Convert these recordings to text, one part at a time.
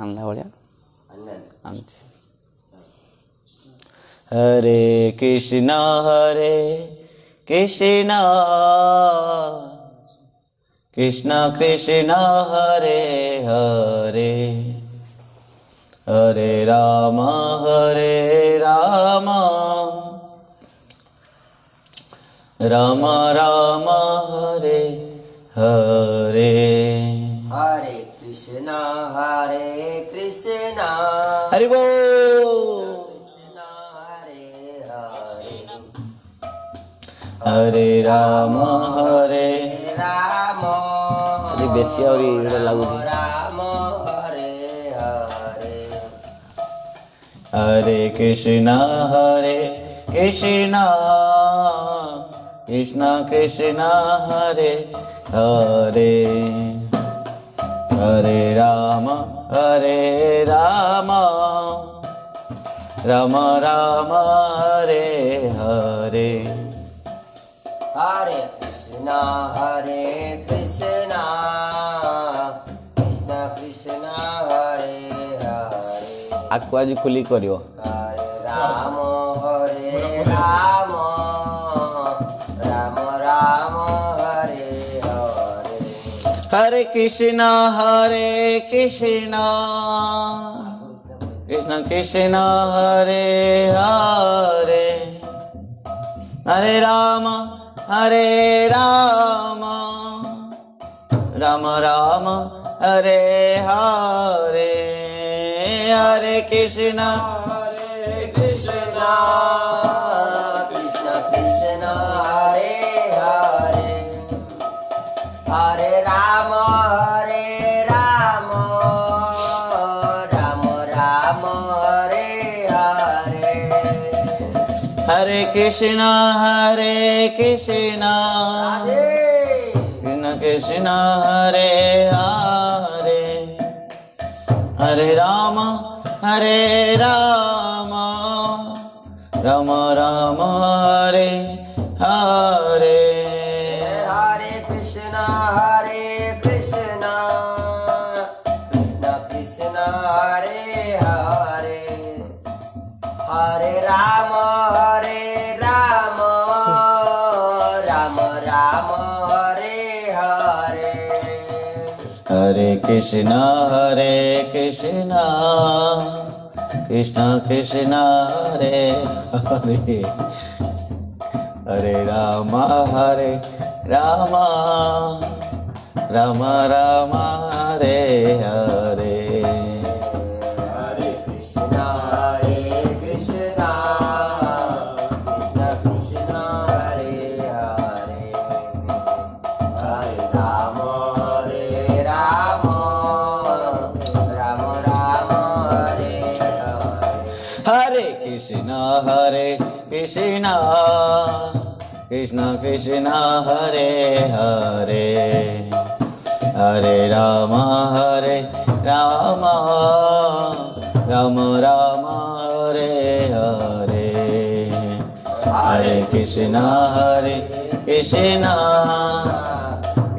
कांदा भलिया आनुची हरे कृष्णा कृष्ण कृष्ण हरे हरे हरे राम राम राम हरे हरे हरे कृष्णा हरि बोल कृष्णा हरे हरे हरे राम राम बेसी और लगुच राम हरे हरे हरे कृष्ण कृष्ण कृष्ण हरे हरे हरे राम राम राम हरे हरे हरे कृष्णा कृष्ण कृष्ण हरे हरे आकु आज खुली करियो हरे Ram Ram Ram Ram Hare Hare Hare Krishna Krishna Krishna Hare Hare Hare Ram Ram Ram Hare Hare Hare Krishna Krishna Krishna Hare Hare Hare Ram Ram Ram Ram Hare Hare Hare Krishna Krishna Krishna Hare Hare Hare Ram Ram Ram Hare Hare Hare Krishna Krishna Krishna Hare Hare Hare Ram Ram Ram Ram Hare Hare Hare Krishna Krishna Krishna Hare Hare Hare Ram Ram Ram Hare Hare Hare Krishna Krishna Krishna Hare Hare Hare Ram Ram Ram Ram Hare Hare Hare Krishna Krishna Hare Hare Hare Ram Ram Ram Hare Hare Hare Krishna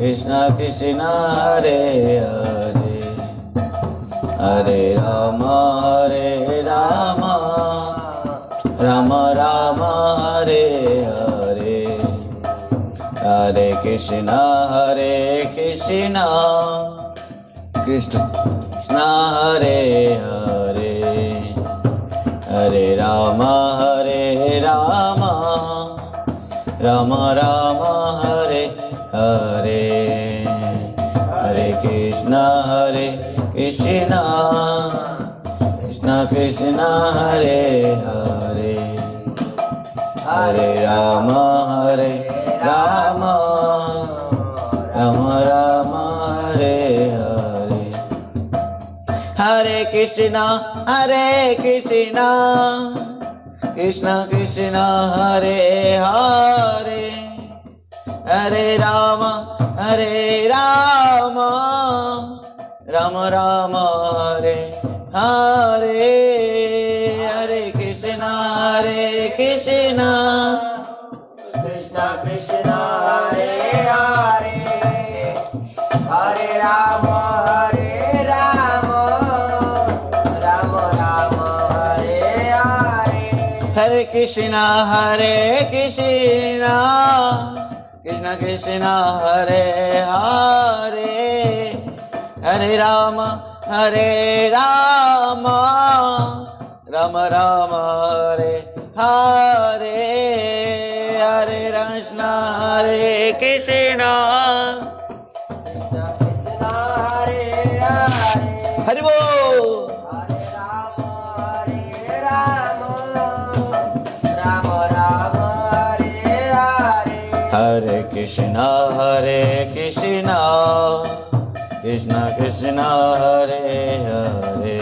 Krishna Krishna Hare Hare Hare Ram Ram Ram Hare Hare Hare Krishna Krishna Krishna Hare Hare Hare Ram Ram Ram Hare Hare Hare Krishna Krishna Krishna Hare Hare Hare Ram Ram Ram Hare Hare Hare Krishna Krishna Krishna Hare Hare Hare Ram Ram Ram Hare Hare Hare Krishna Krishna Krishna Hare Hare Hare Ram Ram Hare Krishna Krishna Krishna Hare Hare Hare Rama Rama Rama Hare Hare Hare Krishna Krishna Krishna Hare Hare Hare Bol Hare Rama Rama Rama Hare Hare Hare Krishna Krishna Krishna Hare Hare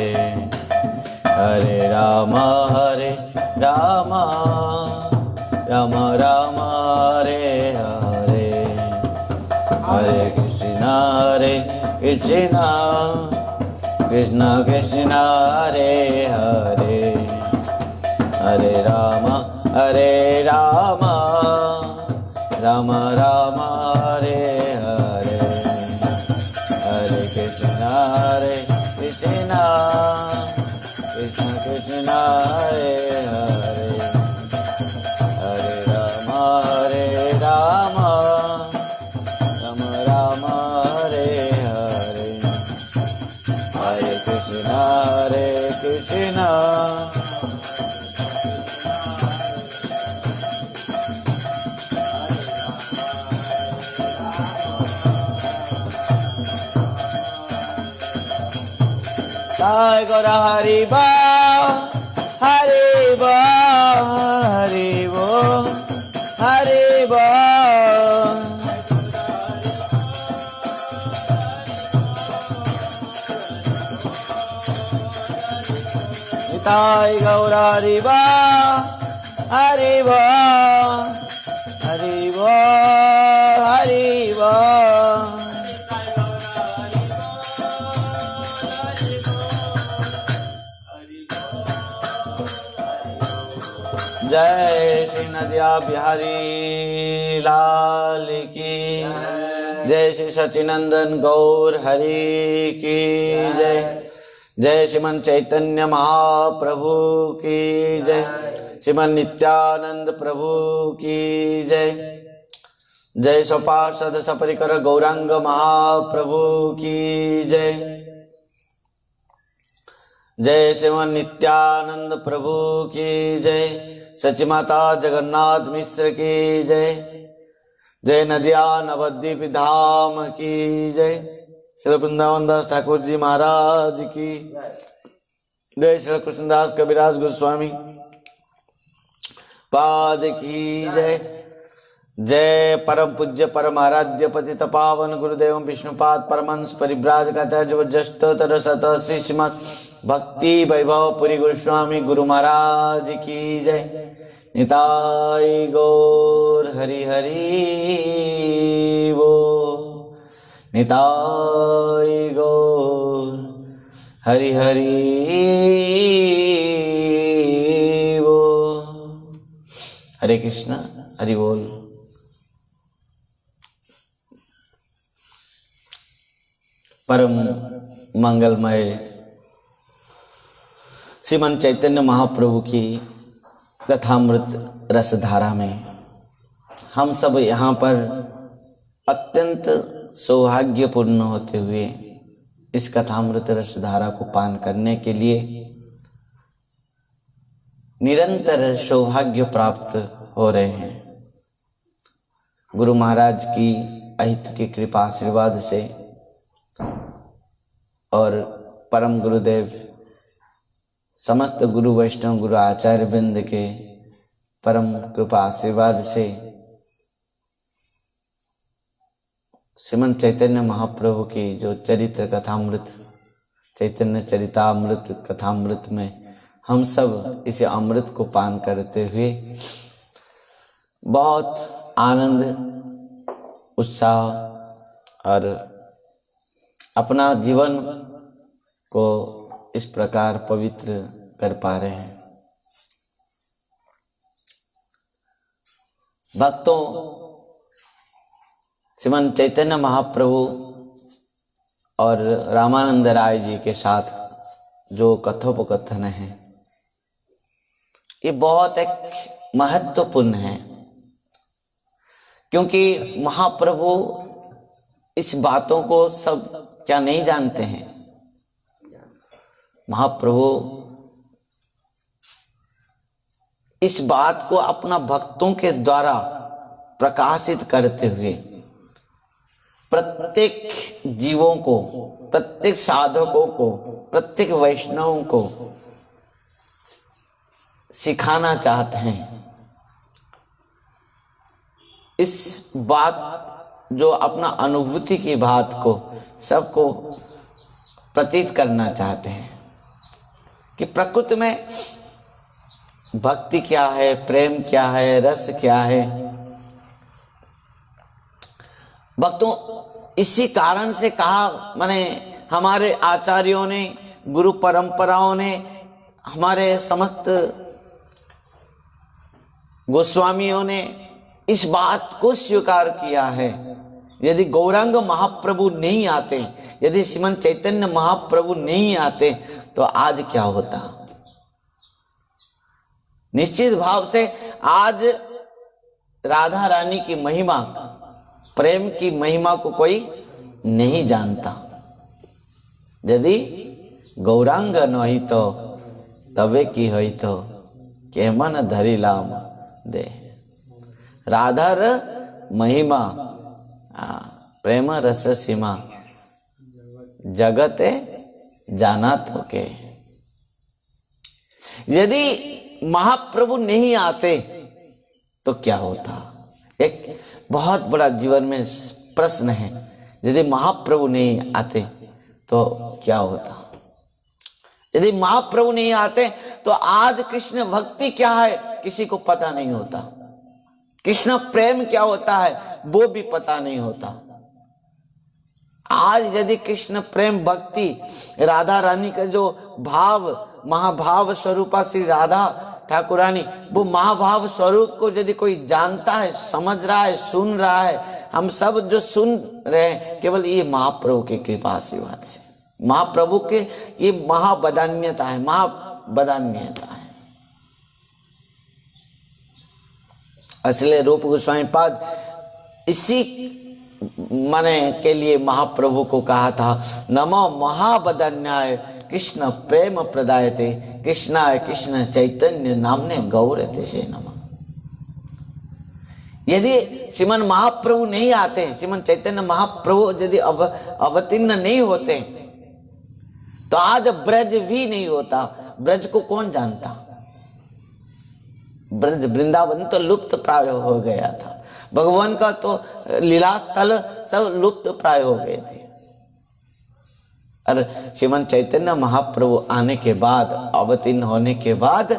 Hare Rama Rama Rama Hare Hare Hare Krishna Krishna Krishna Hare Hare Hare Rama Rama Rama Hare Hare Hare Krishna Krishna Krishna Hare Hare Hare Rama Rama Rama Hare Hare Hare Krishna Jai Gaura Hari Ba Hari Ba Hari Bo Hari Ba Jai Gaura Hari Ba Hari Ba Hari Ba Hari Ba जय श्री नदिया बिहारी लाल की जय श्री सचिनंदन गौर हरि की जय जय श्रीमन चैतन्य महाप्रभु की जय श्रीमन नित्यानंद प्रभु की जय जय सपार्षद सपरिकर गौरांग महाप्रभु की जय जय श्रीमन नित्यानंद प्रभु की जय सची माता जगन्नाथ मिश्र की जय जय नदिया नवद्वीप धाम की जय श्री वृंदावन दास ठाकुर जी महाराज की जय श्री कृष्णदास कविराज गोस्वामी पाद की जय जय परम पूज्य परम आराध्य पतित पावन गुरुदेव विष्णुपाद परमहंस परिव्राजकाचार्य वज्रष्ट तरसत श्रीमद भक्ति वैभव पुरी गोस्वामी गुरु महाराज की जय निताई गौर हरि हरि वो निताई गौर हरि हरि वो हरे कृष्ण हरि बोल। परम मंगलमय श्रीमन चैतन्य महाप्रभु की कथामृत रसधारा में हम सब यहाँ पर अत्यंत सौभाग्यपूर्ण होते हुए इस कथामृत रसधारा को पान करने के लिए निरंतर सौभाग्य प्राप्त हो रहे हैं। गुरु महाराज की अहित की कृपा आशीर्वाद से और परम गुरुदेव समस्त गुरु वैष्णव गुरु आचार्य वृंद के परम कृपा आशीर्वाद से श्रीमन चैतन्य महाप्रभु की जो चरित्र कथामृत चैतन्य चरितामृत कथामृत में हम सब इसे अमृत को पान करते हुए बहुत आनंद उत्साह और अपना जीवन को इस प्रकार पवित्र कर पा रहे हैं। भक्तों, श्रीमन चैतन्य महाप्रभु और रामानंद राय जी के साथ जो कथोपकथन है ये बहुत एक महत्वपूर्ण है, क्योंकि महाप्रभु इस बातों को सब क्या नहीं जानते हैं। महाप्रभु इस बात को अपना भक्तों के द्वारा प्रकाशित करते हुए प्रत्येक जीवों को, प्रत्येक साधकों को, प्रत्येक वैष्णवों को सिखाना चाहते हैं। इस बात जो अपना अनुभूति की बात को सबको प्रतीत करना चाहते हैं कि प्रकृति में भक्ति क्या है, प्रेम क्या है, रस क्या है। भक्तों, इसी कारण से कहा, माने हमारे आचार्यों ने, गुरु परंपराओं ने, हमारे समस्त गोस्वामियों ने इस बात को स्वीकार किया है। यदि गौरांग महाप्रभु नहीं आते, यदि श्रीमन चैतन्य महाप्रभु नहीं आते तो आज क्या होता। निश्चित भाव से आज राधा रानी की महिमा, प्रेम की महिमा को कोई नहीं जानता। यदि गौरांग नहीं तो तबे की होई तो के मन धरी लाम दे। राधार महिमा प्रेम रस सीमा जगते जाना थोके। यदि महाप्रभु नहीं आते तो क्या होता। एक बहुत बड़ा जीवन में प्रश्न है, यदि महाप्रभु नहीं आते तो क्या होता। यदि महाप्रभु नहीं आते तो आज कृष्ण भक्ति क्या है किसी को पता नहीं होता, कृष्ण प्रेम क्या होता है वो भी पता नहीं होता। आज यदि कृष्ण प्रेम भक्ति, राधा रानी का जो भाव, महाभाव स्वरूपा श्री राधा ठाकुरानी, वो महाभाव स्वरूप को यदि कोई जानता है, समझ रहा है, सुन रहा है, हम सब जो सुन रहे हैं केवल ये महाप्रभु की कृपा आशीर्वाद से, महाप्रभु के ये महाबदान्यता है, महाबदान्यता है। असले रूप गोस्वामी पाद इसी माने के लिए महाप्रभु को कहा था, नमो महाबदान्याय कृष्ण प्रेम प्रदायते कृष्णाय कृष्ण चैतन्य नामने गौरते से नमः। यदि श्रीमन महाप्रभु नहीं आते, श्रीमन चैतन्य महाप्रभु यदि अवतीर्ण नहीं होते तो आज ब्रज भी नहीं होता। ब्रज को कौन जानता। ब्रज वृंदावन तो लुप्त प्राय हो गया था, भगवान का तो लीला स्थल सब लुप्त प्राय हो गए थे। और श्रीमन चैतन्य महाप्रभु आने के बाद, अवतीर्ण होने के बाद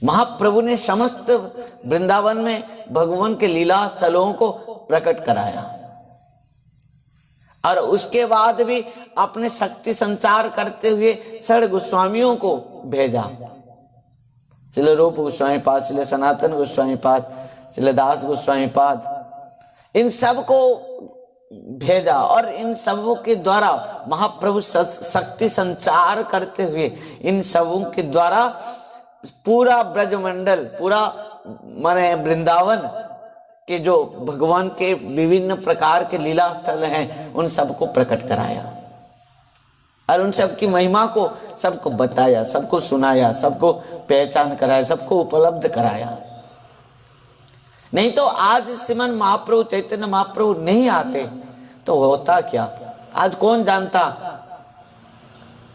महाप्रभु ने समस्त वृंदावन में भगवान के लीला स्थलों को प्रकट कराया और उसके बाद भी अपने शक्ति संचार करते हुए षड गोस्वामियों को भेजा। श्रील रूप गोस्वामी पाद, श्रील सनातन गोस्वामी पाद, श्रील दास गोस्वामी पाद, इन सब को भेजा और इन सबों के द्वारा महाप्रभु शक्ति संचार करते हुए इन सबों के द्वारा पूरा ब्रजमंडल, पूरा माने वृंदावन के जो भगवान के विभिन्न प्रकार के लीला स्थल हैं उन सबको प्रकट कराया और उन सब की महिमा को सबको बताया, सबको सुनाया, सबको पहचान कराया, सबको उपलब्ध कराया। नहीं तो आज श्रीमन महाप्रभु चैतन्य महाप्रभु नहीं आते तो होता क्या। आज कौन जानता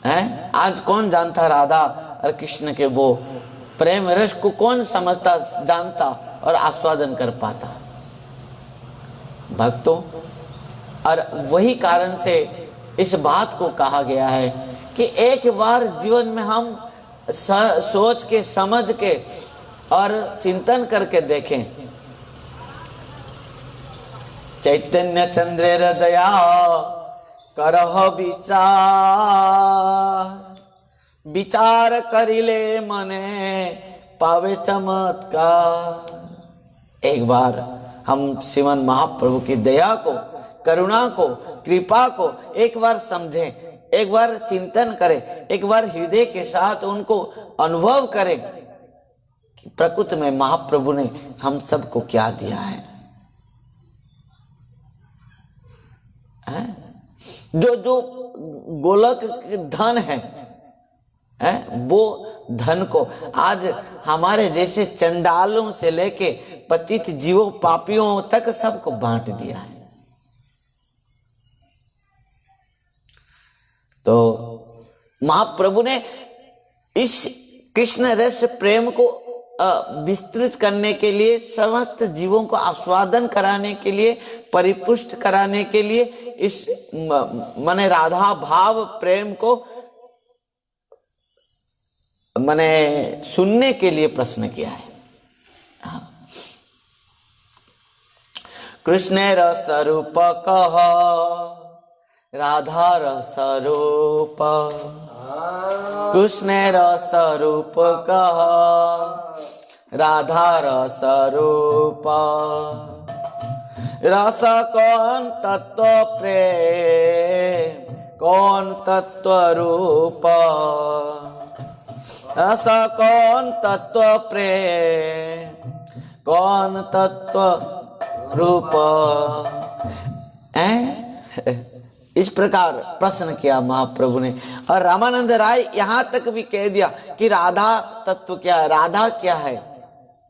है, आज कौन जानता राधा और कृष्ण के वो प्रेम रस को कौन समझता, जानता और आस्वादन कर पाता। भक्तों, और वही कारण से इस बात को कहा गया है कि एक बार जीवन में हम सोच के, समझ के और चिंतन करके देखें। चैतन्य चंद्रेर दया करह विचार, विचार करिले मने पावे चमत्कार। एक बार हम श्रीमन महाप्रभु की दया को, करुणा को, कृपा को एक बार समझें, एक बार चिंतन करें, एक बार हृदय के साथ उनको अनुभव करें कि प्रकृति में महाप्रभु ने हम सबको क्या दिया है? जो जो गोलक धन है, वो धन को आज हमारे जैसे चंडालों से लेके पतित जीवों पापियों तक सबको बांट दिया है। तो महाप्रभु ने इस कृष्ण रस प्रेम को विस्तृत करने के लिए, समस्त जीवों को आस्वादन कराने के लिए, परिपुष्ट कराने के लिए इस माने राधा भाव प्रेम को माने सुनने के लिए प्रश्न किया है। कृष्ण रस रूप कह राधा रस रूप, कृष्ण रस रूप कह राधा रस रूप, रस कौन तत्व प्रेम कौन तत्व रूप, रस कौन तत्व प्रेम कौन तत्व रूप। इस प्रकार प्रश्न किया महाप्रभु ने। और रामानंद राय यहां तक भी कह दिया कि राधा तत्व क्या है, राधा क्या है?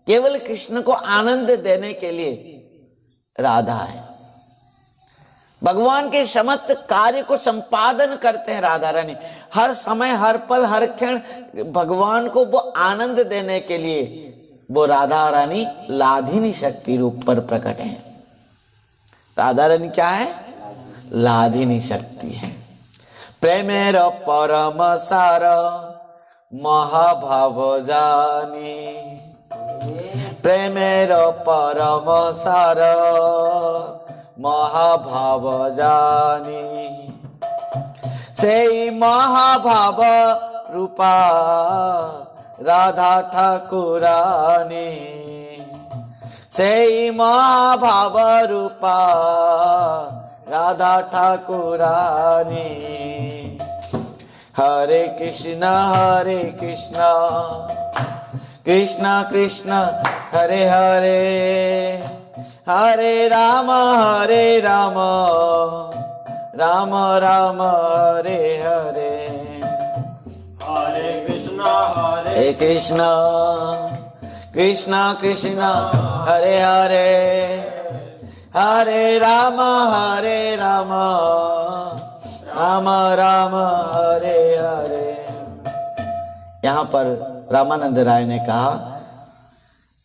केवल कृष्ण को आनंद देने के लिए राधा है। भगवान के समस्त कार्य को संपादन करते हैं राधा रानी। हर समय हर पल हर क्षण भगवान को वो आनंद देने के लिए वो राधा रानी लाधिनी शक्ति रूप पर प्रकट है। राधा रानी क्या है? लाधिनी शक्ति है। प्रेमेर परम सार महाभाव जानी, प्रेमेर परम सार महाभाव जानी, सेई महाभाव रूपा राधा ठाकुरानी, सेई महाभाव रूपा राधा ठाकुरानी। हरे कृष्णा कृष्णा कृष्णा हरे हरे, हरे राम राम राम हरे हरे। हरे कृष्णा कृष्णा कृष्णा हरे हरे, हरे राम राम राम हरे हरे। यहाँ पर रामानंद राय ने कहा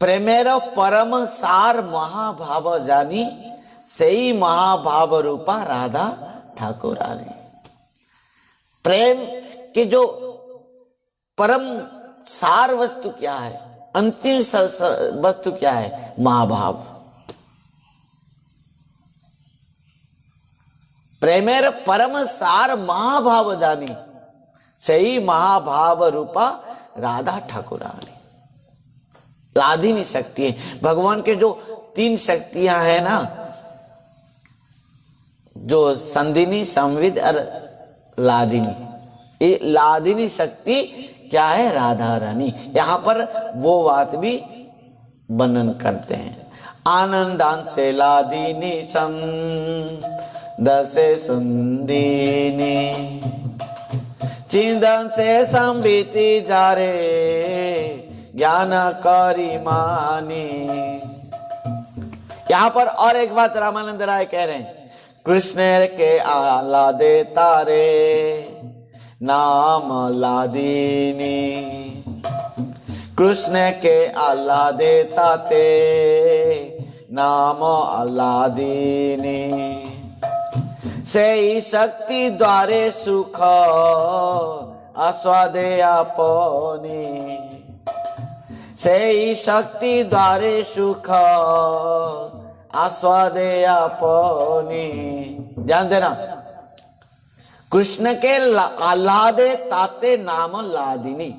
प्रेमेर परम सार महाभाव जानी, सही महाभाव रूपा राधा ठाकुरानी। प्रेम के जो परम सार वस्तु क्या है, अंतिम वस्तु क्या है? महाभाव। प्रेमेर परम सार महाभाव जानी, सही महाभाव रूपा राधा ठाकुरानी। लाधिनी शक्ति है। भगवान के जो तीन शक्तियां हैं ना, जो संधिनी, संविद और लाधिनी, ये लाधिनी शक्ति क्या है? राधा रानी। यहाँ पर वो बात भी वर्णन करते हैं। आनंदान से लाधिनी सम दसे संदीनी, चिंतन से संबिति जारे ज्ञान करी मानी। यहाँ पर और एक बात रामानंद राय कह रहे हैं, कृष्ण के आह्लादे तारे नाम लादिनी, कृष्ण के आह्लादे ताते नाम लादिनी, से शक्ति द्वारे सुख आस्वादे अपनी, से शक्ति द्वारे सुख आस्वादे अपनी। ध्यान देना, कृष्ण के आह्लादे ताते नाम लादिनी।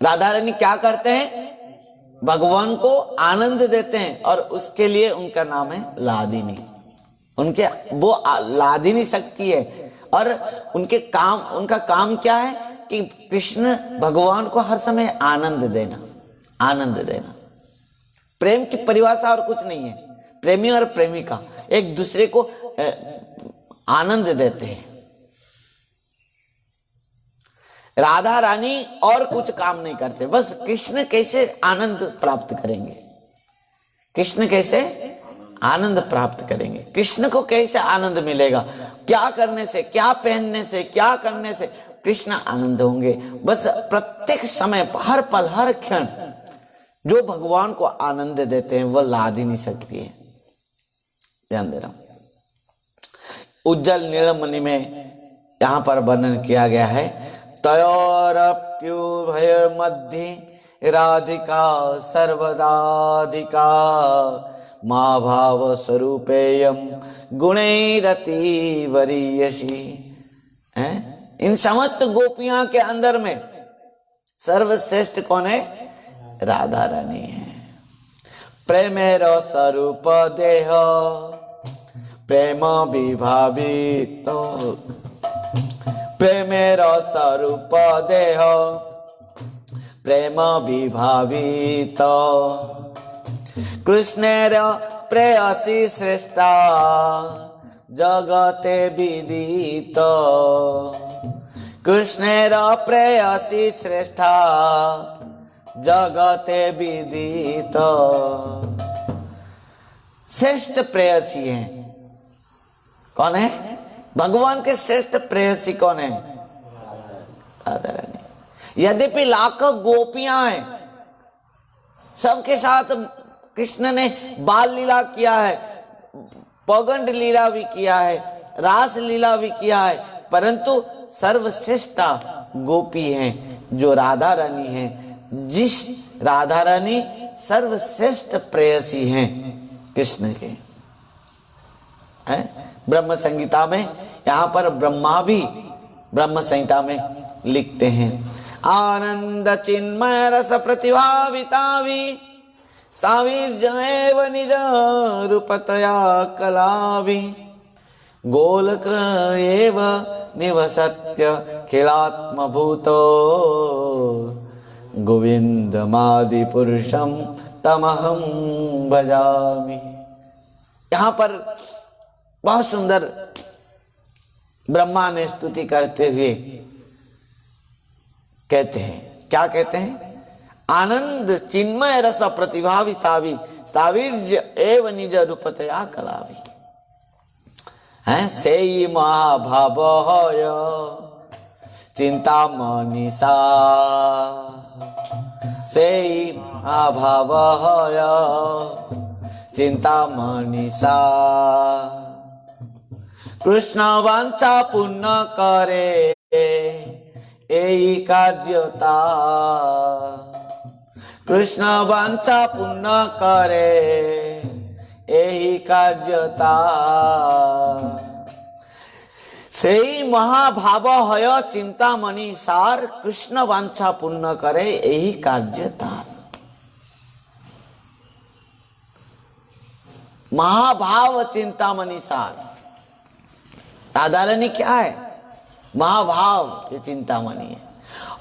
राधा रानी क्या करते हैं? भगवान को आनंद देते हैं और उसके लिए उनका नाम है लादिनी। उनके वो लादिनी शक्ति है और उनका काम क्या है कि कृष्ण भगवान को हर समय आनंद देना, आनंद देना। प्रेम की परिभाषा और कुछ नहीं है। प्रेमी और प्रेमिका एक दूसरे को आनंद देते हैं। राधा रानी और कुछ काम नहीं करते, बस कृष्ण कैसे आनंद प्राप्त करेंगे, कृष्ण कैसे आनंद प्राप्त करेंगे, कृष्ण को कैसे आनंद मिलेगा, क्या करने से, क्या पहनने से, क्या करने से कृष्ण आनंद होंगे। बस प्रत्येक समय, हर पल, हर क्षण जो भगवान को आनंद देते हैं वह लाद ही नहीं सकती है। ध्यान दे रहा हूं। उज्जवल नीलमणि में यहां पर वर्णन किया गया है, तयोरप्युभय मध्य राधिका सर्वदाधिका माँ भाव स्वरूपेयम गुणैरति वरीयसी। इन समस्त गोपियां के अंदर में सर्वश्रेष्ठ कौन है? राधा रानी है। प्रेमेर स्वरूप देह प्रेम विभावित, प्रेमेर स्वरूप देह प्रेम विभावित, कृष्णेर प्रेयसी श्रेष्ठा जगते विदित, कृष्णेर प्रेयसी श्रेष्ठा जगते विदित। श्रेष्ठ प्रेयसी है कौन है? भगवान के श्रेष्ठ प्रेयसी कौन है? राधा रानी। यद्यपि लाखों गोपियां हैं, सबके साथ कृष्ण ने बाल लीला किया है, पौगंड लीला भी किया है, रास लीला भी किया है, परंतु सर्वश्रेष्ठ गोपी हैं जो राधा रानी है। जिस राधा रानी सर्वश्रेष्ठ प्रेयसी हैं कृष्ण के। ब्रह्म संहिता में यहाँ पर ब्रह्मा भी ब्रह्म संहिता में लिखते हैं, आनंद चिन्मय रस प्रतिभावितावि स्थावीर्जैव निज रूपतया कलावि गोलक एव निवसत्य खिलात्मभूतो गोविंदमादि पुरुषम तमहं भजामि। यहाँ पर बहुत सुंदर ब्रह्मा ने स्तुति करते हुए कहते हैं, क्या कहते हैं? आनंद चिन्मय रस प्रतिभावितावि स्थावीर्य एव निज रूपतया कलावि। हैं सेई महाभाव चिंतामणि सा, सेई महाभाव चिंतामणि सा, कृष्ण वांछा पूर्ण करे एई कार्यता, कृष्ण वांछा पूर्ण करे एही कार्यता, सेई महाभाव हय चिंतामणि सार, कृष्ण वांछा पूर्ण करे एही कार्यता। महाभाव चिंतामणि सार, राधा रानी क्या है? महाभाव ये चिंतामणि है,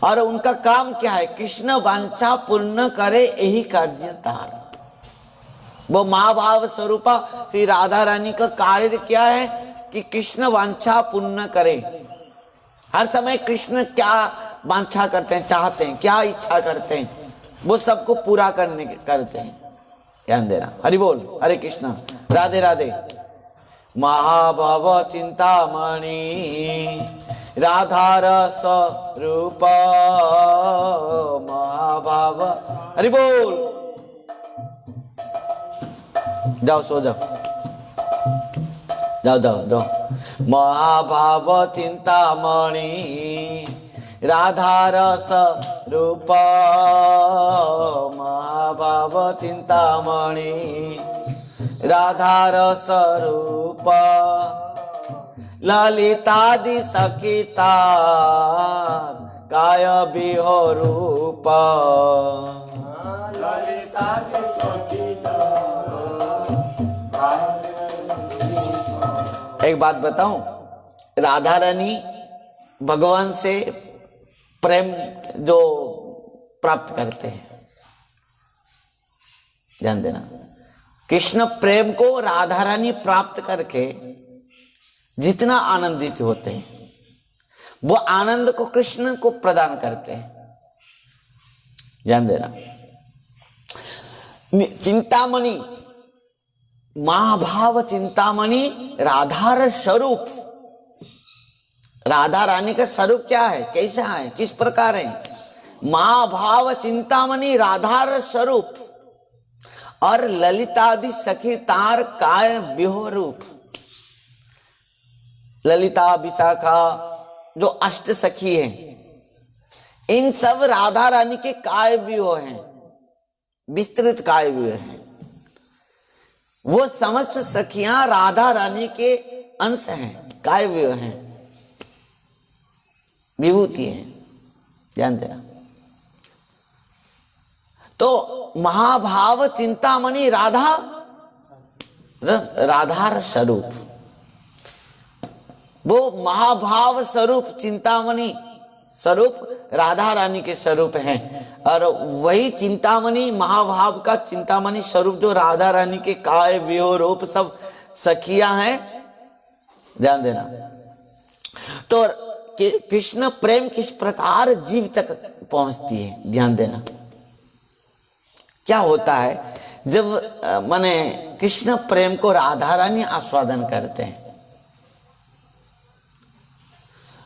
और उनका काम क्या है? कृष्ण वांछा पूर्ण करे यही कार्यता। वो महाभाव स्वरूपा श्री राधा रानी का कार्य क्या है कि कृष्ण वांछा पूर्ण करे। हर समय कृष्ण क्या वांछा करते हैं, चाहते हैं, क्या इच्छा करते हैं, वो सबको पूरा करते हैं। ध्यान देना। हरि बोल, हरे कृष्णा, राधे राधे। महाभाव चिंतामणि राधा रस रूप महाभाव। हरि बोल। जाओ सो जाओ, जाओ जाओ जाओ। महाभाव चिंतामणि राधा रस रूप महाभाव चिंतामणि राधा रस रूप ललितादि सखिता काय बिहो रूप। ललितादि सखिता। एक बात बताऊं, राधा रानी भगवान से प्रेम जो प्राप्त करते हैं। ध्यान देना, कृष्ण प्रेम को राधा रानी प्राप्त करके जितना आनंदित होते हैं, वो आनंद को कृष्ण को प्रदान करते हैं। ध्यान देना, चिंतामणि, महाभाव चिंतामणि राधार स्वरूप, राधा रानी का स्वरूप क्या है, कैसा है, किस प्रकार है? महाभाव चिंतामणि राधार स्वरूप और ललितादि सखी तार काय विहो रूप। ललिता, विशाखा जो अष्ट सखी हैं, इन सब राधा रानी के काय विहो हैं, विस्तृत काय विहो हैं। वो समस्त सखियां राधा रानी के अंश हैं, काय विहो हैं, विभूति है। ध्यान देना, तो महाभाव चिंतामणि राधार स्वरूप, वो महाभाव स्वरूप चिंतामणि स्वरूप राधा रानी के स्वरूप हैं। और वही चिंतामणि, महाभाव का चिंतामणि स्वरूप जो राधा रानी के काय विहो रूप सब सखियां हैं। ध्यान देना, तो कृष्ण प्रेम किस प्रकार जीव तक पहुंचती है। ध्यान देना, क्या होता है जब माने कृष्ण प्रेम को राधा रानी आस्वादन करते हैं,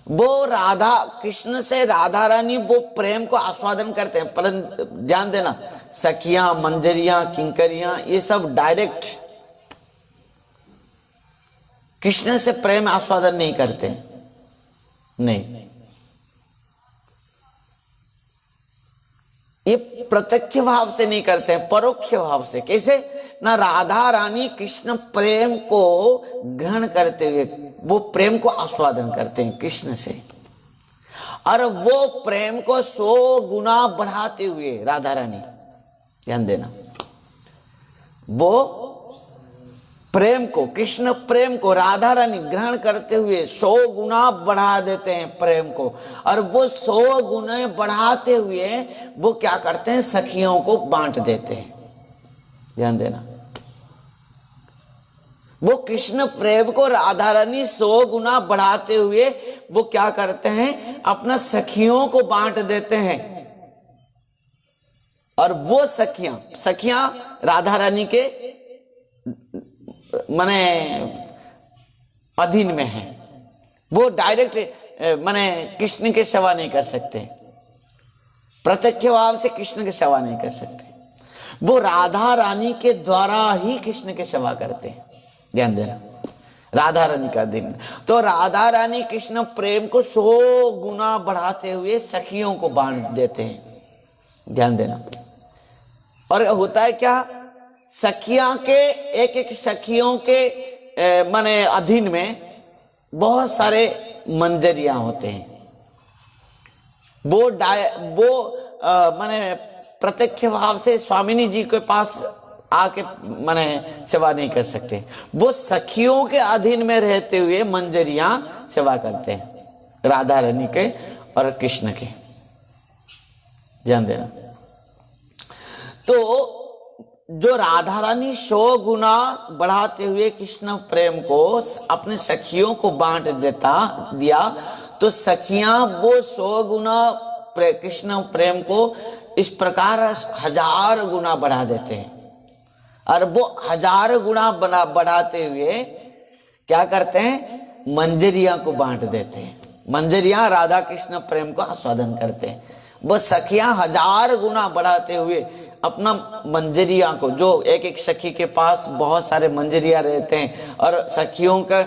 वो राधा कृष्ण से राधा रानी वो प्रेम को आस्वादन करते हैं। परंतु ध्यान देना, सखियां, मंजरियां, किंकरियां, ये सब डायरेक्ट कृष्ण से प्रेम आस्वादन नहीं करते, नहीं, ये प्रत्यक्ष भाव से नहीं करते हैं, परोक्ष भाव से। कैसे? ना राधा रानी कृष्ण प्रेम को ग्रहण करते हुए वो प्रेम को आस्वादन करते हैं कृष्ण से, और वो प्रेम को 100 गुना बढ़ाते हुए राधा रानी, ध्यान देना, वो प्रेम को, कृष्ण प्रेम को राधा रानी ग्रहण करते हुए 100 गुना बढ़ा देते हैं प्रेम को। और वो 100 गुना बढ़ाते हुए वो क्या करते हैं, सखियों को बांट देते हैं। ध्यान देना, वो कृष्ण प्रेम को राधा रानी 100 गुना बढ़ाते हुए वो क्या करते हैं, अपना सखियों को बांट देते हैं। और वो सखियां राधा रानी के माने अधीन में है, वो डायरेक्ट माने कृष्ण के सेवा नहीं कर सकते, प्रत्यक्ष भाव से कृष्ण की सेवा नहीं कर सकते, वो राधा रानी के द्वारा ही कृष्ण की सेवा करते हैं। ध्यान देना, राधा रानी का दिन, तो राधा रानी कृष्ण प्रेम को 100 गुना बढ़ाते हुए सखियों को बांट देते हैं। ध्यान देना, और होता है क्या, सखियां के एक सखियों के माने अधीन में बहुत सारे मंजरियां होते हैं। वो माने प्रत्यक्ष भाव से स्वामिनी जी के पास आके माने सेवा नहीं कर सकते, वो सखियों के अधीन में रहते हुए मंजरियां सेवा करते हैं, राधा रानी के और कृष्ण के। ध्यान देना, तो जो राधा रानी 100 गुना बढ़ाते हुए कृष्ण प्रेम को अपने सखियों को बांट दिया, तो सखियां वो 100 गुना कृष्ण प्रेम को इस प्रकार 1000 गुना बढ़ा देते हैं। और वो 1000 गुना बढ़ाते हुए क्या करते हैं, मंजरियां को बांट देते हैं। मंजरियां राधा कृष्ण प्रेम को आस्वादन करते हैं। वो सखियां 1000 गुना बढ़ाते हुए अपना मंजरियां को, जो एक सखी के पास बहुत सारे मंजरियां रहते हैं और सखियों का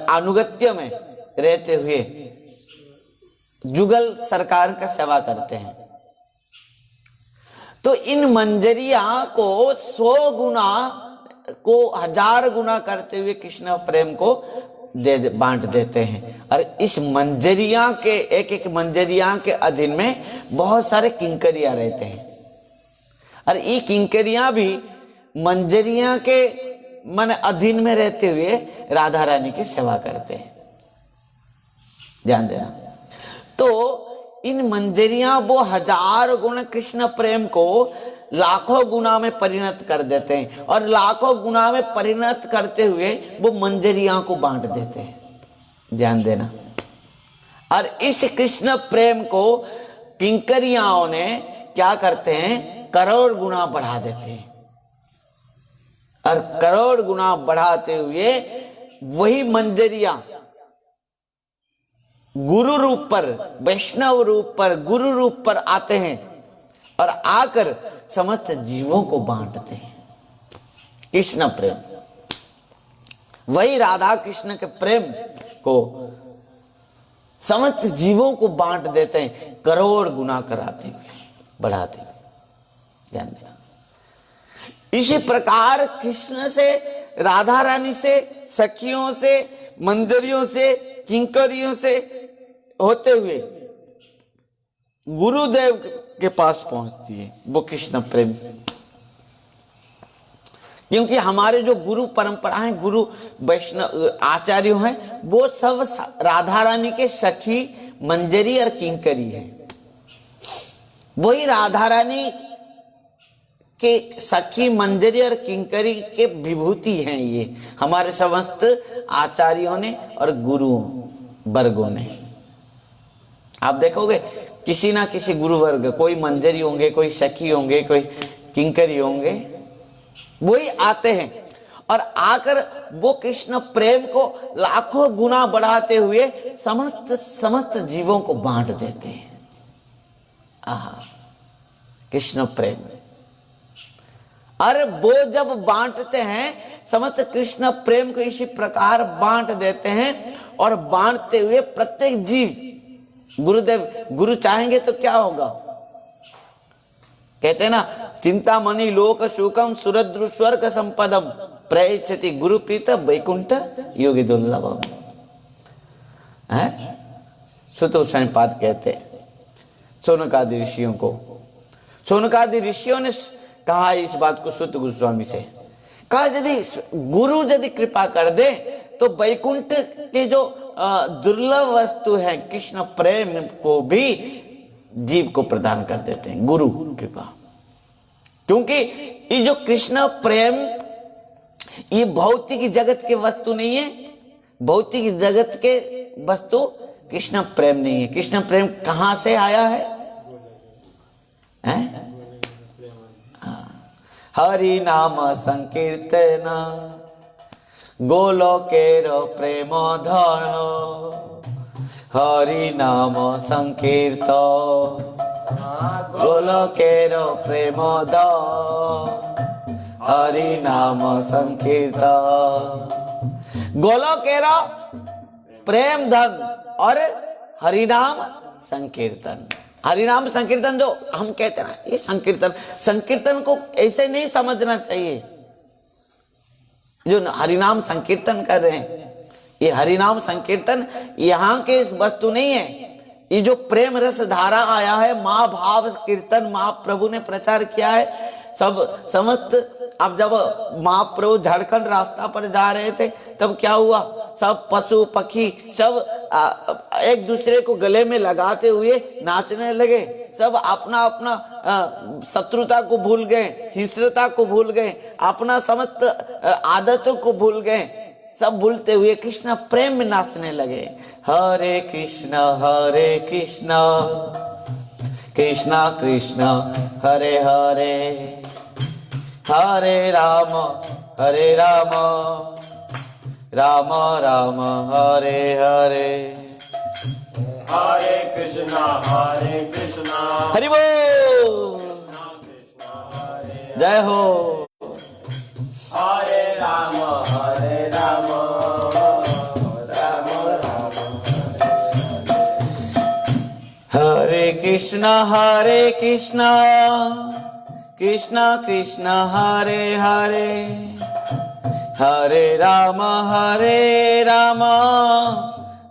अनुगत्य में रहते हुए जुगल सरकार का सेवा करते हैं, तो इन मंजरियां को 100 गुना को 1000 गुना करते हुए कृष्ण प्रेम को बांट देते हैं। और इस मंजरियां के एक मंजरियां के अधीन में बहुत सारे किंकरियां रहते हैं, और ये किंकरियां भी मंजरियां के मन अधीन में रहते हुए राधा रानी की सेवा करते हैं। ध्यान देना, तो इन मंजरियां वो 1000 गुण कृष्ण प्रेम को लाखों गुना में परिणत कर देते हैं, और लाखों गुना में परिणत करते हुए वो मंजरियां को बांट देते हैं। ध्यान देना। और इस कृष्ण प्रेम को किंकरियाओं ने क्या करते हैं, करोड़ गुना बढ़ा देते हैं। और करोड़ गुना बढ़ाते हुए वही मंजरियां गुरु रूप पर, वैष्णव रूप पर, गुरु रूप पर आते हैं और आकर समस्त जीवों को बांटते हैं। कृष्ण प्रेम, वही राधा कृष्ण के प्रेम को समस्त जीवों को बांट देते हैं, करोड़ गुना कराते हुए, बढ़ाते हुए। ध्यान देना। इसी प्रकार कृष्ण से, राधा रानी से, सखियों से, मंजरियों से, किंकरियों से होते हुए गुरुदेव के पास पहुंचती है वो कृष्ण प्रेम। क्योंकि हमारे जो गुरु परंपरा है, गुरु वैष्णव आचार्य हैं, वो सब राधा रानी के सखी, मंजरी और किंकरी है। वही राधा रानी के सखी, मंजरी और किंकरी के विभूति हैं ये हमारे समस्त आचार्यों ने और गुरु वर्गों ने। आप देखोगे किसी ना किसी गुरु वर्ग, कोई मंजरी होंगे, कोई सखी होंगे, कोई किंकरी होंगे, वही आते हैं और आकर वो कृष्ण प्रेम को लाखों गुना बढ़ाते हुए समस्त जीवों को बांट देते हैं। आहा, कृष्ण प्रेम। अरे वो जब बांटते हैं, समस्त कृष्ण प्रेम को इसी प्रकार बांट देते हैं, और बांटते हुए प्रत्येक जीव, गुरुदेव गुरु चाहेंगे तो क्या होगा, कहते हैं ना, चिंतामणि लोक शोकम सुरद्रु स्वर्ग संपदम प्रयच्छति गुरु प्रीत वैकुंठ योगी दुर्लभम। सुतोषणपाद कहते सोनकादि ऋषियों को। सोनकादि ऋषियों ने कहा इस बात को सुत गोस्वामी से, कहा यदि गुरु यदि कृपा कर दे तो वैकुंठ के जो दुर्लभ वस्तु है कृष्ण प्रेम को भी जीव को प्रदान कर देते हैं, गुरु कृपा। क्योंकि ये जो कृष्ण प्रेम, ये भौतिक जगत के वस्तु नहीं है। भौतिक जगत के वस्तु कृष्ण प्रेम नहीं है। कृष्ण प्रेम कहां से आया है? हरि नाम संकीर्तन गोलोकेर प्रेम धन, हरि नाम संकीर्तन गोलोकेर प्रेम धन, हरि नाम संकीर्तन गोलोकेर प्रेम धन और हरि नाम संकीर्तन। हरिनाम संकीर्तन जो हम कहते हैं ना, ये संकीर्तन को ऐसे नहीं समझना चाहिए। जो हरिनाम संकीर्तन कर रहे हैं, ये हरिनाम संकीर्तन यहाँ के वस्तु नहीं है। ये जो प्रेम रस धारा आया है, महाभाव कीर्तन महाप्रभु ने प्रचार किया है, सब समस्त। अब जब महाप्रभु झारखंड रास्ता पर जा रहे थे तब क्या हुआ, सब पशु पक्षी सब एक दूसरे को गले में लगाते हुए नाचने लगे। सब अपना अपना शत्रुता को भूल गए, हिंस्रता को भूल गए, अपना समस्त आदतों को भूल गए। सब भूलते हुए कृष्ण प्रेम में नाचने लगे। हरे कृष्ण कृष्ण कृष्ण हरे हरे, हरे राम राम राम हरे हरे, हरे कृष्णा हरि बोल, जय हो। हरे राम राम हरे कृष्ण कृष्ण कृष्ण हरे हरे, हरे राम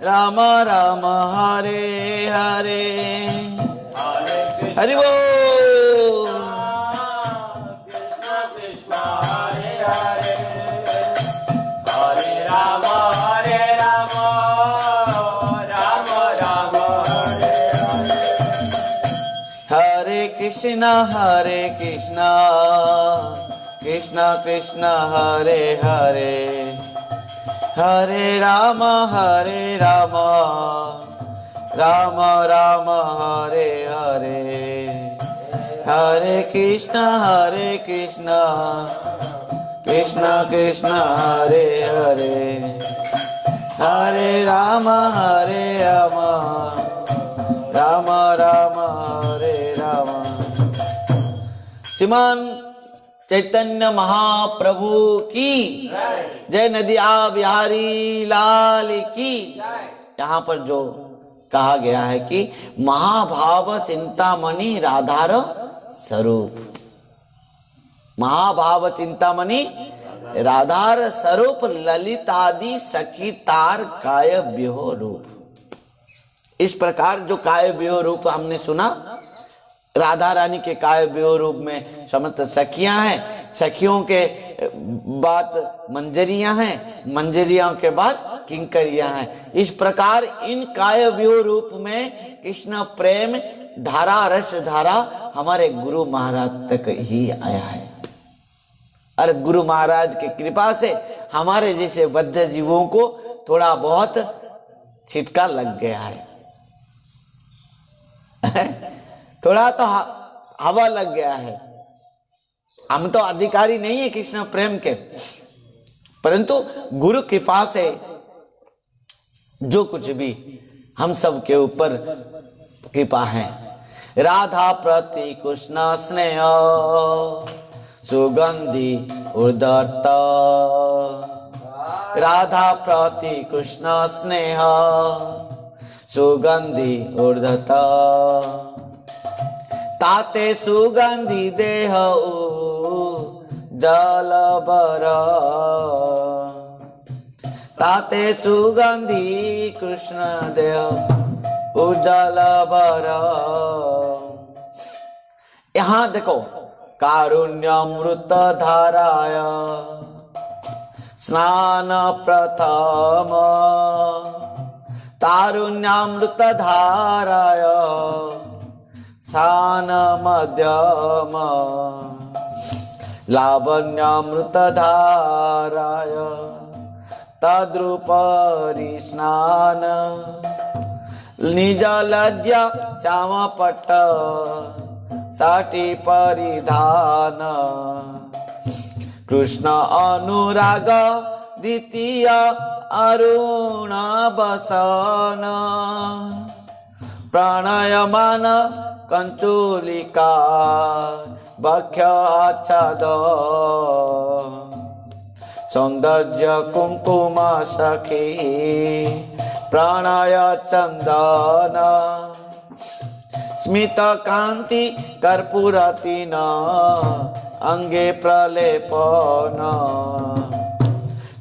राम राम हरे हरे, हरि बोल। कृष्णा कृष्णा हरे हरे, हरे राम राम राम हरे हरे, कृष्ण कृष्ण कृष्ण हरे हरे, हरे राम राम राम हरे हरे, हरे कृष्ण कृष्ण कृष्ण हरे हरे, हरे राम राम राम हरे राम। श्रीमान चैतन्य महाप्रभु की जय, नदिया बिहारी लाल की। यहाँ पर जो कहा गया है कि महाभाव चिंतामणि राधार स्वरूप, महाभाव चिंतामणि राधार स्वरूप, ललितादि सखी तार काय व्यूह रूप। इस प्रकार जो काय व्यूह रूप हमने सुना, राधा रानी के काय व्यूह रूप में समस्त सखियां हैं, सखियों के बाद मंजरियां हैं, मंजरियों के बाद किंकरियां हैं। इस प्रकार इन काय व्यूह रूप में कृष्ण प्रेम धारा, रस धारा हमारे गुरु महाराज तक ही आया है। और गुरु महाराज की कृपा से हमारे जैसे बद्ध जीवों को थोड़ा बहुत छिटका लग गया है थोड़ा तो हवा लग गया है। हम तो अधिकारी नहीं है कृष्ण प्रेम के, परंतु गुरु कृपा से जो कुछ भी हम सब के ऊपर कृपा है। राधा प्रति कृष्ण स्नेह सुगंधि उदत्त, राधा प्रति कृष्ण स्नेह सुगंधि उदत्त, ताते सुगंधि देह जलबर, ताते सुगंधि कृष्ण देह उजलबर। यहाँ देखो, कारुण्यामृत धाराय स्नान प्रथम, तारुण्यामृत धाराय स्नान मध्यम, लावण्यामृत धाराय तद्रूपरि स्नान, निज लज्जा श्याम पट्ट साटी परिधान, कृष्ण अनुराग द्वितीय अरुण बसन, प्रणयमान कंचुलिका भक्ष्य आच्छाद, सौंदर्य कुंकुम सखी प्रणय चंदन, स्मित कांति कर्पूरतिन अंगे प्रलेपन,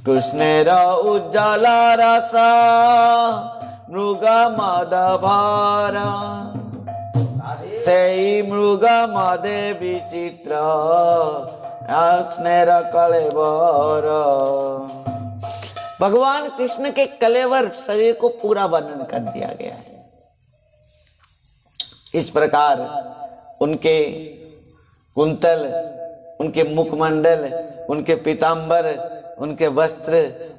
कृष्णेर उज्जल रस मृग मद भर, सेई मृग मदे विचित्र कृष्णेर कलेवर। भगवान कृष्ण के कलेवर शरीर को पूरा वर्णन कर दिया गया है। इस प्रकार उनके कुंतल, उनके मुखमंडल, उनके पीतांबर, उनके वस्त्र,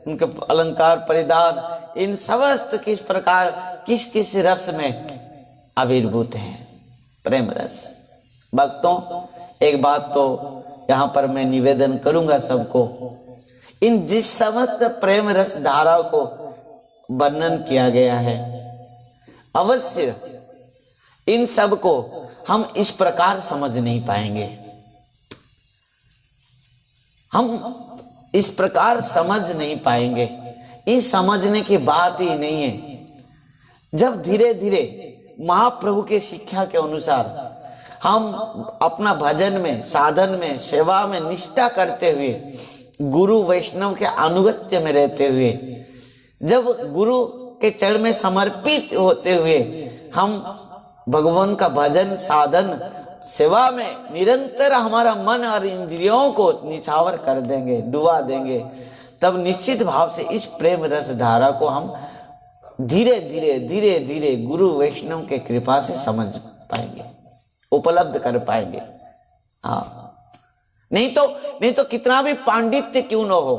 उनके अलंकार परिधान, इन समस्त किस प्रकार किस किस रस में आविर्भूत हैं, प्रेम रस। भक्तों, एक बात तो यहाँ पर मैं निवेदन करूंगा सबको, इन जिस समस्त प्रेम रस धारा को वर्णन किया गया है, अवश्य इन सब को हम इस प्रकार समझ नहीं पाएंगे। हम इस प्रकार समझ नहीं पाएंगे, इस समझने की बात ही नहीं है। जब धीरे धीरे महाप्रभु के शिक्षा के अनुसार हम अपना भजन में, साधन में, सेवा में निष्ठा करते हुए, गुरु वैष्णव के अनुगत्य में रहते हुए, जब गुरु के चरण में समर्पित होते हुए हम भगवान का भजन, साधन, सेवा में निरंतर हमारा मन और इंद्रियों को निछावर कर देंगे, डुबा देंगे, तब निश्चित भाव से इस प्रेम रस धारा को हम धीरे धीरे धीरे धीरे गुरु वैष्णव के कृपा से समझ पाएंगे। उपलब्ध कर पाएंगे। हाँ, नहीं तो कितना भी पांडित्य क्यों न हो,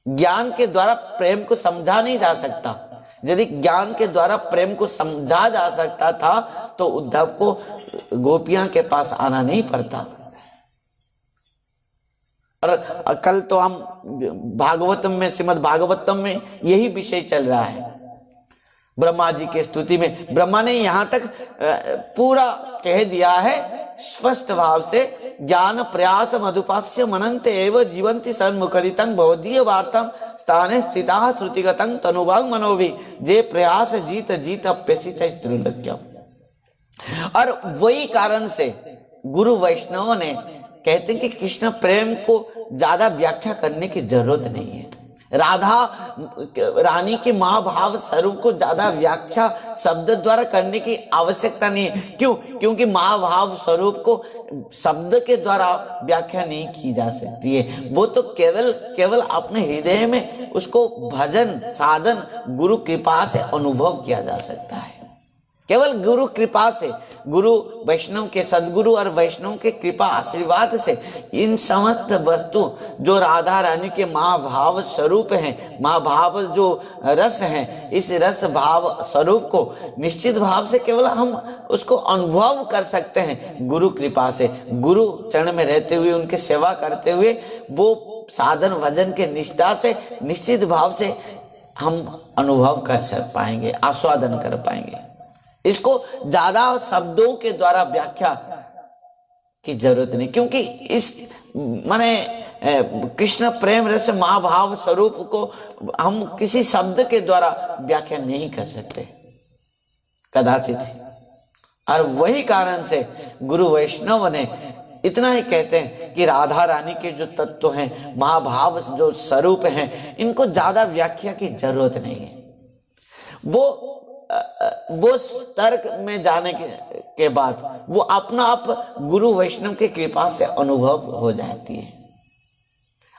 ज्ञान के द्वारा प्रेम को समझा नहीं जा सकता। यदि ज्ञान के द्वारा प्रेम को समझा जा सकता था तो उद्धव को गोपियां के पास आना नहीं पड़ता। और कल तो हम भागवतम में, श्रीमद् भागवतम में यही विषय चल रहा है। ब्रह्मा जी के स्तुति में ब्रह्मा ने यहां तक पूरा कह दिया है स्पष्ट भाव से, ज्ञान प्रयास मधुपास्य मनंते एव जीवंति सन्मुखरितं भवदीय वार्तम स्थाने स्थिता श्रुतिगतं तनुभाग मनोभि जे प्रयास जीत जीत अप्यसित त्रिलोक्यम। और वही कारण से गुरु वैष्णव ने कहते हैं कि कृष्ण प्रेम को ज्यादा व्याख्या करने की जरूरत नहीं है। राधा रानी के महाभाव स्वरूप को ज्यादा व्याख्या शब्द द्वारा करने की आवश्यकता नहीं है। क्यों? क्योंकि महाभाव स्वरूप को शब्द के द्वारा व्याख्या नहीं की जा सकती है। वो तो केवल अपने हृदय में उसको भजन साधन गुरु कृपा से अनुभव किया जा सकता है। केवल गुरु कृपा से, गुरु वैष्णव के सदगुरु और वैष्णव के कृपा आशीर्वाद से इन समस्त वस्तु जो राधा रानी के महाभाव स्वरूप हैं, महाभाव जो रस हैं, इस रस भाव स्वरूप को निश्चित भाव से केवल हम उसको अनुभव कर सकते हैं गुरु कृपा से। गुरु चरण में रहते हुए, उनके सेवा करते हुए, वो साधन भजन के निष्ठा से निश्चित भाव से हम अनुभव कर सक पाएंगे, आस्वादन कर पाएंगे। इसको ज्यादा शब्दों के द्वारा व्याख्या की जरूरत नहीं, क्योंकि इस माने कृष्ण प्रेम रस महाभाव स्वरूप को हम किसी शब्द के द्वारा व्याख्या नहीं कर सकते कदाचित। और वही कारण से गुरु वैष्णव ने इतना ही कहते हैं कि राधा रानी के जो तत्व हैं, महाभाव जो स्वरूप हैं, इनको ज्यादा व्याख्या की जरूरत नहीं है। वो तर्क में जाने के बाद वो अपना आप गुरु वैष्णव के कृपा से अनुभव हो जाती है।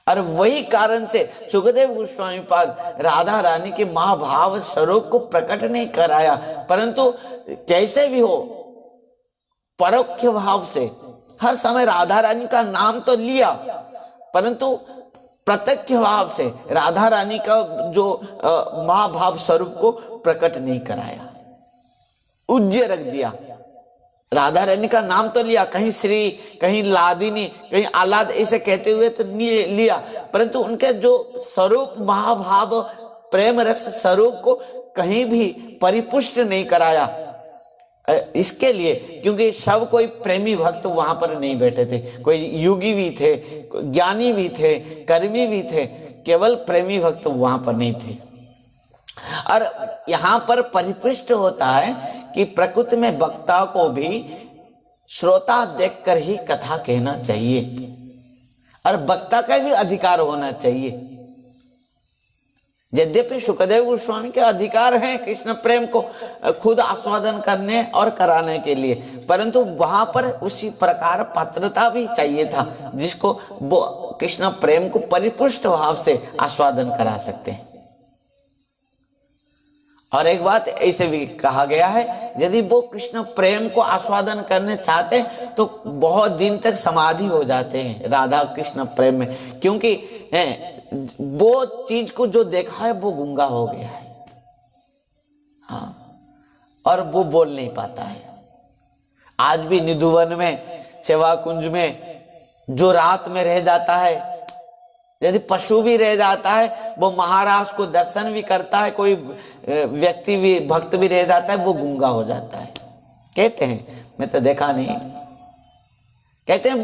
और वही कारण से सुखदेव गोस्वामी पाद राधा रानी के महाभाव स्वरूप को प्रकट नहीं कराया, परंतु कैसे भी हो परोक्ष भाव से हर समय राधा रानी का नाम तो लिया, परंतु प्रत्यक्ष भाव से राधा रानी का जो महाभाव स्वरूप को प्रकट नहीं कराया, उज्ज्य रख दिया। राधा रानी का नाम तो लिया, कहीं श्री, कहीं लादिनी, कहीं आलाद ऐसे कहते हुए तो लिया, परंतु उनके जो स्वरूप महाभाव प्रेम रस स्वरूप को कहीं भी परिपुष्ट नहीं कराया। इसके लिए क्योंकि सब कोई प्रेमी भक्त वहां पर नहीं बैठे थे, कोई योगी भी थे, ज्ञानी भी थे, कर्मी भी थे, केवल प्रेमी भक्त वहां पर नहीं थे। और यहाँ पर परिपुष्ट होता है कि प्रकृति में वक्ता को भी श्रोता देखकर ही कथा कहना चाहिए और वक्ता का भी अधिकार होना चाहिए। यद्यपि सुखदेव गोस्वामी के अधिकार हैं कृष्ण प्रेम को खुद आस्वादन करने और कराने के लिए, परंतु वहां पर उसी प्रकार पात्रता भी चाहिए था जिसको वो कृष्ण प्रेम को परिपुष्ट भाव से आस्वादन करा सकते हैं। और एक बात ऐसे भी कहा गया है, यदि वो कृष्ण प्रेम को आस्वादन करने चाहते हैं तो बहुत दिन तक समाधि हो जाते हैं राधा कृष्ण प्रेम में, क्योंकि वो चीज को जो देखा है वो गूंगा हो गया है। हाँ, और वो बोल नहीं पाता है। आज भी निधुवन में, सेवा कुंज में जो रात में रह जाता है, यदि पशु भी रह जाता है, वो महाराज को दर्शन भी करता है, कोई व्यक्ति भी भक्त भी रह जाता है, वो गूंगा हो जाता है। कहते हैं, मैं तो देखा नहीं, कहते हैं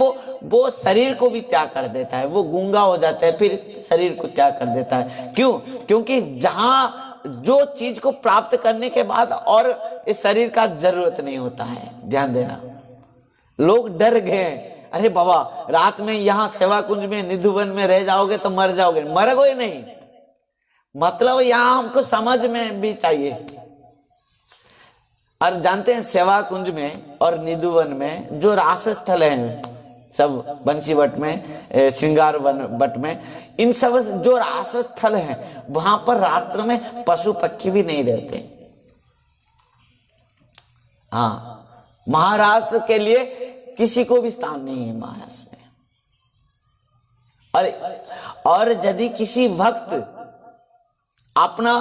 वो शरीर को भी त्याग कर देता है, वो गूंगा हो जाता है फिर शरीर को त्याग कर देता है। क्यों? क्योंकि जहां जो चीज को प्राप्त करने के बाद और इस शरीर का जरूरत नहीं होता है। ध्यान देना, लोग डर गए, अरे बाबा रात में यहाँ सेवा कुंज में निधुवन में रह जाओगे तो मर जाओगे। मरोगे नहीं, मतलब यहाँ हमको समझ में भी चाहिए। और जानते हैं सेवा कुंज में और निधुवन में जो रास स्थल हैं, सब बंसी वट में, श्रृंगार वट में, इन सब जो रास स्थल हैं वहां पर रात्र में पशु पक्षी भी नहीं रहते। हाँ, महारास के लिए किसी को भी स्थान नहीं है महारास में। और यदि किसी भक्त अपना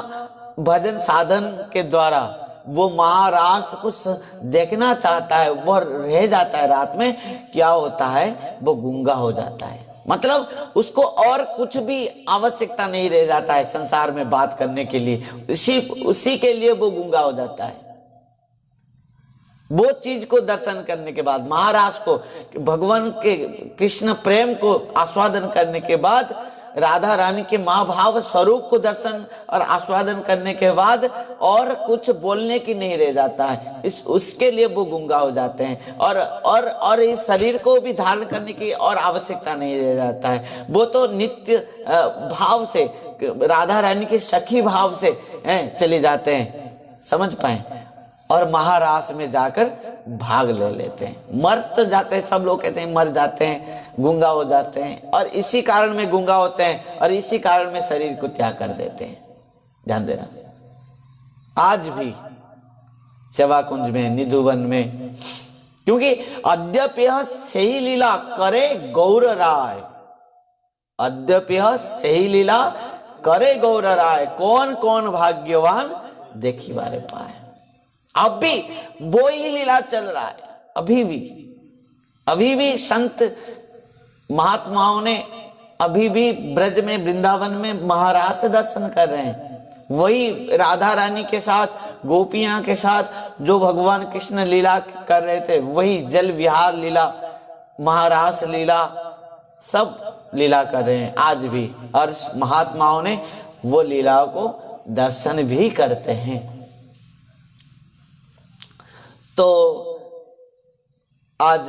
भजन साधन के द्वारा वो महारास को देखना चाहता है, वो रह जाता है रात में, क्या होता है, वो गूंगा हो जाता है। मतलब उसको और कुछ भी आवश्यकता नहीं रह जाता है संसार में बात करने के लिए, उसी के लिए वो गूंगा हो जाता है। वो चीज को दर्शन करने के बाद, महाराज को, भगवान के कृष्ण प्रेम को आस्वादन करने के बाद, राधा रानी के महाभाव स्वरूप को दर्शन और आस्वादन करने के बाद और कुछ बोलने की नहीं रह जाता है, उसके लिए वो गूंगा हो जाते हैं। और इस शरीर को भी धारण करने की और आवश्यकता नहीं रह जाता है। वो तो नित्य भाव से, राधा रानी के सखी भाव से चले जाते हैं, समझ पाए, और महारास में जाकर भाग ले लेते हैं। मर तो जाते हैं, सब लोग कहते हैं मर जाते हैं, गूंगा हो जाते हैं, और इसी कारण में गूंगा होते हैं और इसी कारण में शरीर को त्याग कर देते हैं। ध्यान देना, आज भी सेवा कुंज में, निधुवन में, क्योंकि अद्यप्य सही लीला करे गौर राय, अद्यप्य सही लीला करे गौर राय, कौन कौन भाग्यवान देखी बारे पाए। अब भी वो ही लीला चल रहा है, अभी भी संत महात्माओं ने अभी भी ब्रज में, वृंदावन में महाराज से दर्शन कर रहे हैं। वही राधा रानी के साथ, गोपियां के साथ जो भगवान कृष्ण लीला कर रहे थे, वही जल विहार लीला, महारास लीला, सब लीला कर रहे हैं आज भी, और महात्माओं ने वो लीला को दर्शन भी करते हैं। तो आज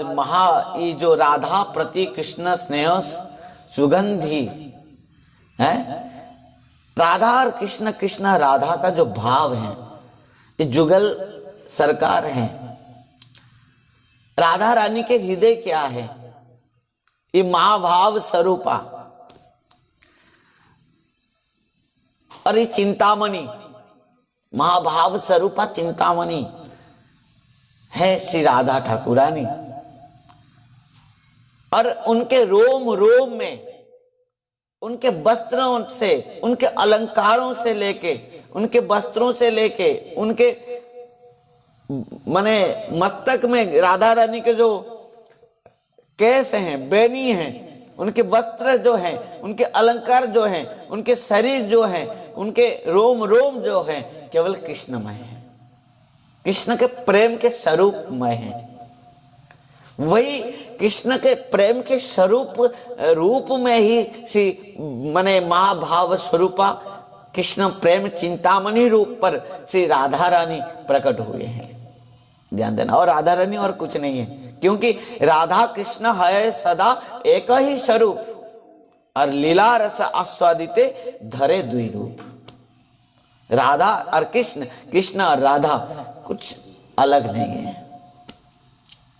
ये जो राधा प्रति कृष्ण स्नेह सुगंधी है, राधा और कृष्ण, कृष्ण राधा का जो भाव है, ये जुगल सरकार है। राधा रानी के हृदय क्या है, ये महाभाव स्वरूपा, और ये चिंतामणि, महाभाव स्वरूपा चिंतामणि है श्री राधा ठाकुरानी। और उनके रोम रोम में, उनके वस्त्रों से, उनके अलंकारों से लेके, उनके वस्त्रों से लेके, उनके माने मस्तक में राधा रानी के जो केस हैं, बेनी हैं, उनके वस्त्र जो हैं, उनके अलंकार जो हैं, उनके शरीर जो हैं, उनके रोम रोम जो हैं, केवल कृष्णमय है, कृष्ण के प्रेम के स्वरूपमय है। वही कृष्ण के प्रेम के स्वरूप रूप में ही श्री मने महाभाव स्वरूपा कृष्ण प्रेम चिंतामणि रूप पर श्री राधा रानी प्रकट हुए हैं। ध्यान देना, और राधा रानी और कुछ नहीं है, क्योंकि राधा कृष्ण है सदा एक ही स्वरूप, और लीला रस आस्वादिते धरे दुई रूप। राधा और कृष्ण, कृष्ण और राधा कुछ अलग नहीं है,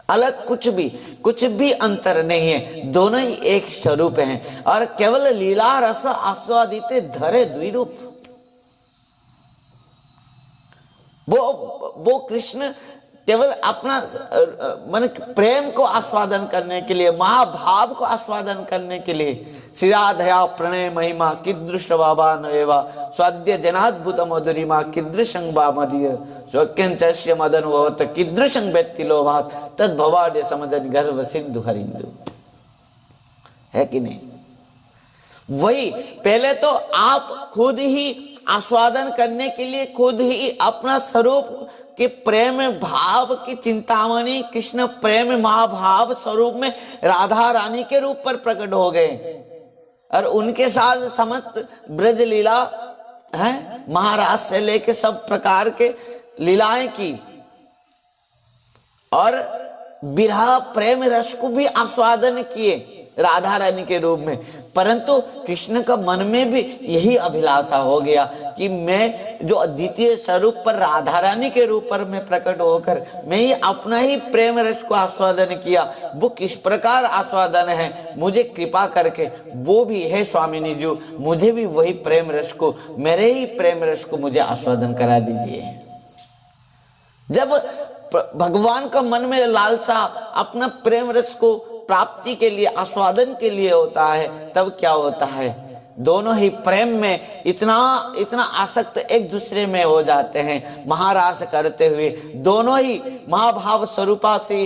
अलग कुछ भी अंतर नहीं है, दोनों ही एक स्वरूप हैं, और केवल लीला रस आस्वादिते धरे द्विरूप। वो कृष्ण केवल अपना मन प्रेम को आस्वादन करने के लिए, महाभाव को आस्वादन करने के लिए, श्री राधया प्रणय महिमा कीदृश बाबा नएवा स्वाद्य जनाद्भुत मधुरिमा कीदृशं बामदीय स्वक्यंचस्य मदन भवत कीदृशं व्यक्ति लोभात तद भवाड्य समदन गर्भ सिंधु हरिंदु। है कि नहीं? वही पहले तो आप खुद ही आस्वादन करने के लिए खुद ही अपना स्वरूप के प्रेम भाव की चिंतामणि कृष्ण प्रेम महाभाव स्वरूप में राधा रानी के रूप पर प्रकट हो गए, और उनके साथ समस्त ब्रज लीला है, महाराज से लेके सब प्रकार के लीलाएं की, और बिरहा प्रेम रस को भी आस्वादन किए राधा रानी के रूप में। परंतु कृष्ण का मन में भी यही अभिलाषा हो गया कि मैं जो अद्वितीय स्वरूप पर राधा रानी के रूप पर मैं प्रकट होकर मैं ही अपना ही प्रेम रस को आस्वादन किया, वो किस प्रकार आस्वादन है, मुझे कृपा करके वो भी है स्वामिनी जी, मुझे भी वही प्रेम रस को, मेरे ही प्रेम रस को मुझे आस्वादन करा दीजिए। जब भगवान का मन में लालसा अपना प्रेम रस को प्राप्ति के लिए, आस्वादन के लिए होता है, तब क्या होता है, दोनों ही प्रेम में इतना इतना आसक्त एक दूसरे में हो जाते हैं, महारास करते हुए। दोनों ही महाभाव स्वरूपा से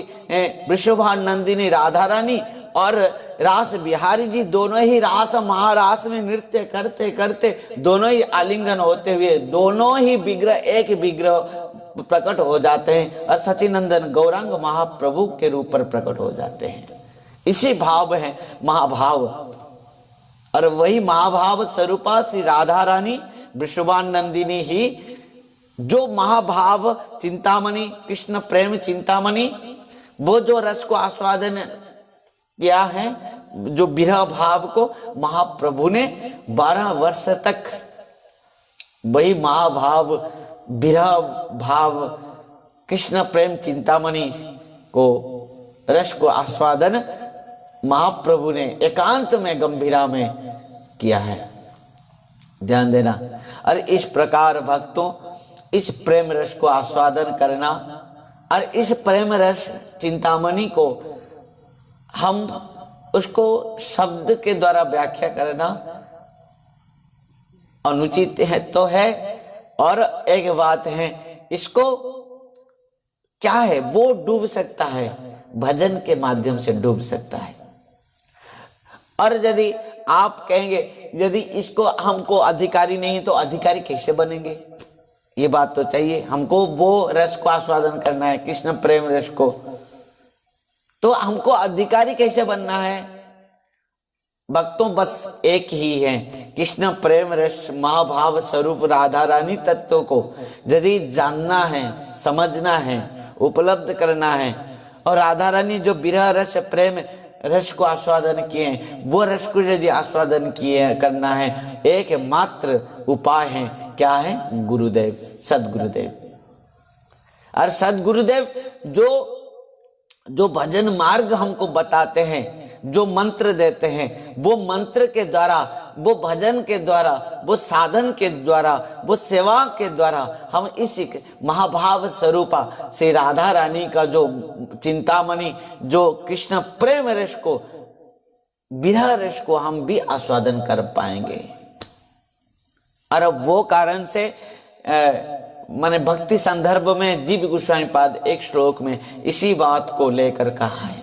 वृषभानंदिनी राधा रानी और रास बिहारी जी दोनों ही रास महारास में नृत्य करते करते दोनों ही आलिंगन होते हुए दोनों ही विग्रह एक विग्रह प्रकट हो जाते हैं और सचिनंदन गौरांग महाप्रभु के रूप पर प्रकट हो जाते हैं। इसी भाव है महाभाव, और वही महाभाव स्वरूपा श्री राधा रानी वृषभानंदिनी ही जो महाभाव चिंतामणि, कृष्ण प्रेम चिंतामणि, वो जो रस को आस्वादन किया है, जो विरह भाव को महाप्रभु ने 12 वर्ष तक वही महाभाव विरह भाव कृष्ण प्रेम चिंतामणि को रस को आस्वादन महाप्रभु ने एकांत में गंभीरा में किया है। ध्यान देना। और इस प्रकार भक्तों इस प्रेम रस को आस्वादन करना और इस प्रेम रस चिंतामणि को हम उसको शब्द के द्वारा व्याख्या करना अनुचित है तो है, और एक बात है इसको क्या है, वो डूब सकता है, भजन के माध्यम से डूब सकता है। और यदि आप कहेंगे यदि इसको हमको अधिकारी नहीं तो अधिकारी कैसे बनेंगे, ये बात तो चाहिए, हमको वो रस को आस्वादन करना है, कृष्ण प्रेम रस को, तो हमको अधिकारी कैसे बनना है। भक्तों बस एक ही है, कृष्ण प्रेम रस महाभाव स्वरूप राधा रानी तत्व को यदि जानना है, समझना है, उपलब्ध करना है, और राधा रानी जो विरह रस प्रेम रस को आस्वादन किए हैं, वो रस को यदि आस्वादन किए करना है, एक मात्र उपाय है, क्या है, गुरुदेव, सदगुरुदेव। और सदगुरुदेव जो भजन मार्ग हमको बताते हैं, जो मंत्र देते हैं, वो मंत्र के द्वारा, वो भजन के द्वारा, वो साधन के द्वारा, वो सेवा के द्वारा हम इस महाभाव स्वरूपा श्री राधा रानी का जो चिंतामणि, जो कृष्ण प्रेम रस को, विरह रस को हम भी आस्वादन कर पाएंगे। और वो कारण से माने भक्ति संदर्भ में जीव गोस्वामी पाद एक श्लोक में इसी बात को लेकर कहा है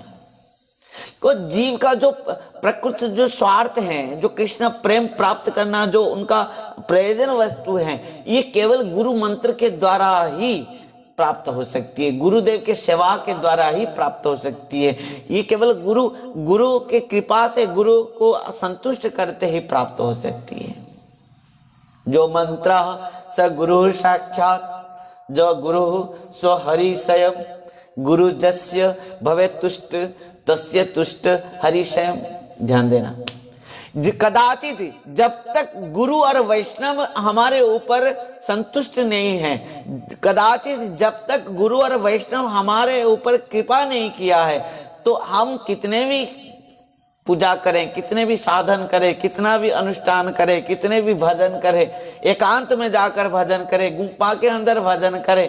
को जीव का जो प्रकृति, जो स्वार्थ है, जो कृष्ण प्रेम प्राप्त करना, जो उनका प्रयोजन वस्तु है, ये केवल गुरु मंत्र के द्वारा ही प्राप्त हो सकती है, गुरुदेव के सेवा के द्वारा ही प्राप्त हो सकती है। ये केवल गुरु के कृपा से, गुरु को संतुष्ट करते ही प्राप्त हो सकती है। जो मंत्र स गुरु साक्षात, जो गुरु स्व हरि स्वयं, गुरु जस्य भवे तुष्ट तस्य तुष्ट हरि स्वयं। ध्यान देना, कदाचित जब तक गुरु और वैष्णव हमारे ऊपर संतुष्ट नहीं है, कदाचित जब तक गुरु और वैष्णव हमारे ऊपर कृपा नहीं किया है, तो हम कितने भी पूजा करें, कितने भी साधन करें, कितना भी अनुष्ठान करें, कितने भी भजन करें, एकांत में जाकर भजन करें, गुफा के अंदर भजन करें,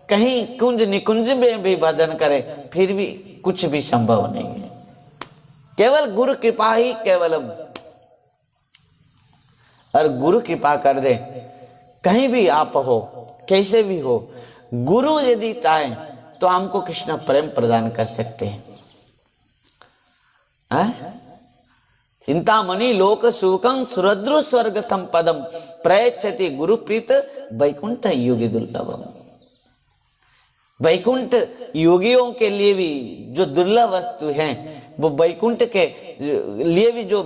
कहीं कुंज निकुंज में भी भजन करें, फिर भी कुछ भी संभव नहीं है। केवल गुरु कृपा ही केवलम, और गुरु कृपा कर दे, कहीं भी आप हो, कैसे भी हो, गुरु यदि चाहे तो हमको कृष्ण प्रेम प्रदान कर सकते हैं। चिंतामणि लोक सुखं सुरद्रु स्वर्ग संपदम प्रयच्छति गुरु प्रीत वैकुंठ योगी दुर्लभम। वैकुंठ योगियों के लिए भी जो दुर्लभ वस्तु है, वो वैकुंठ के लिए भी जो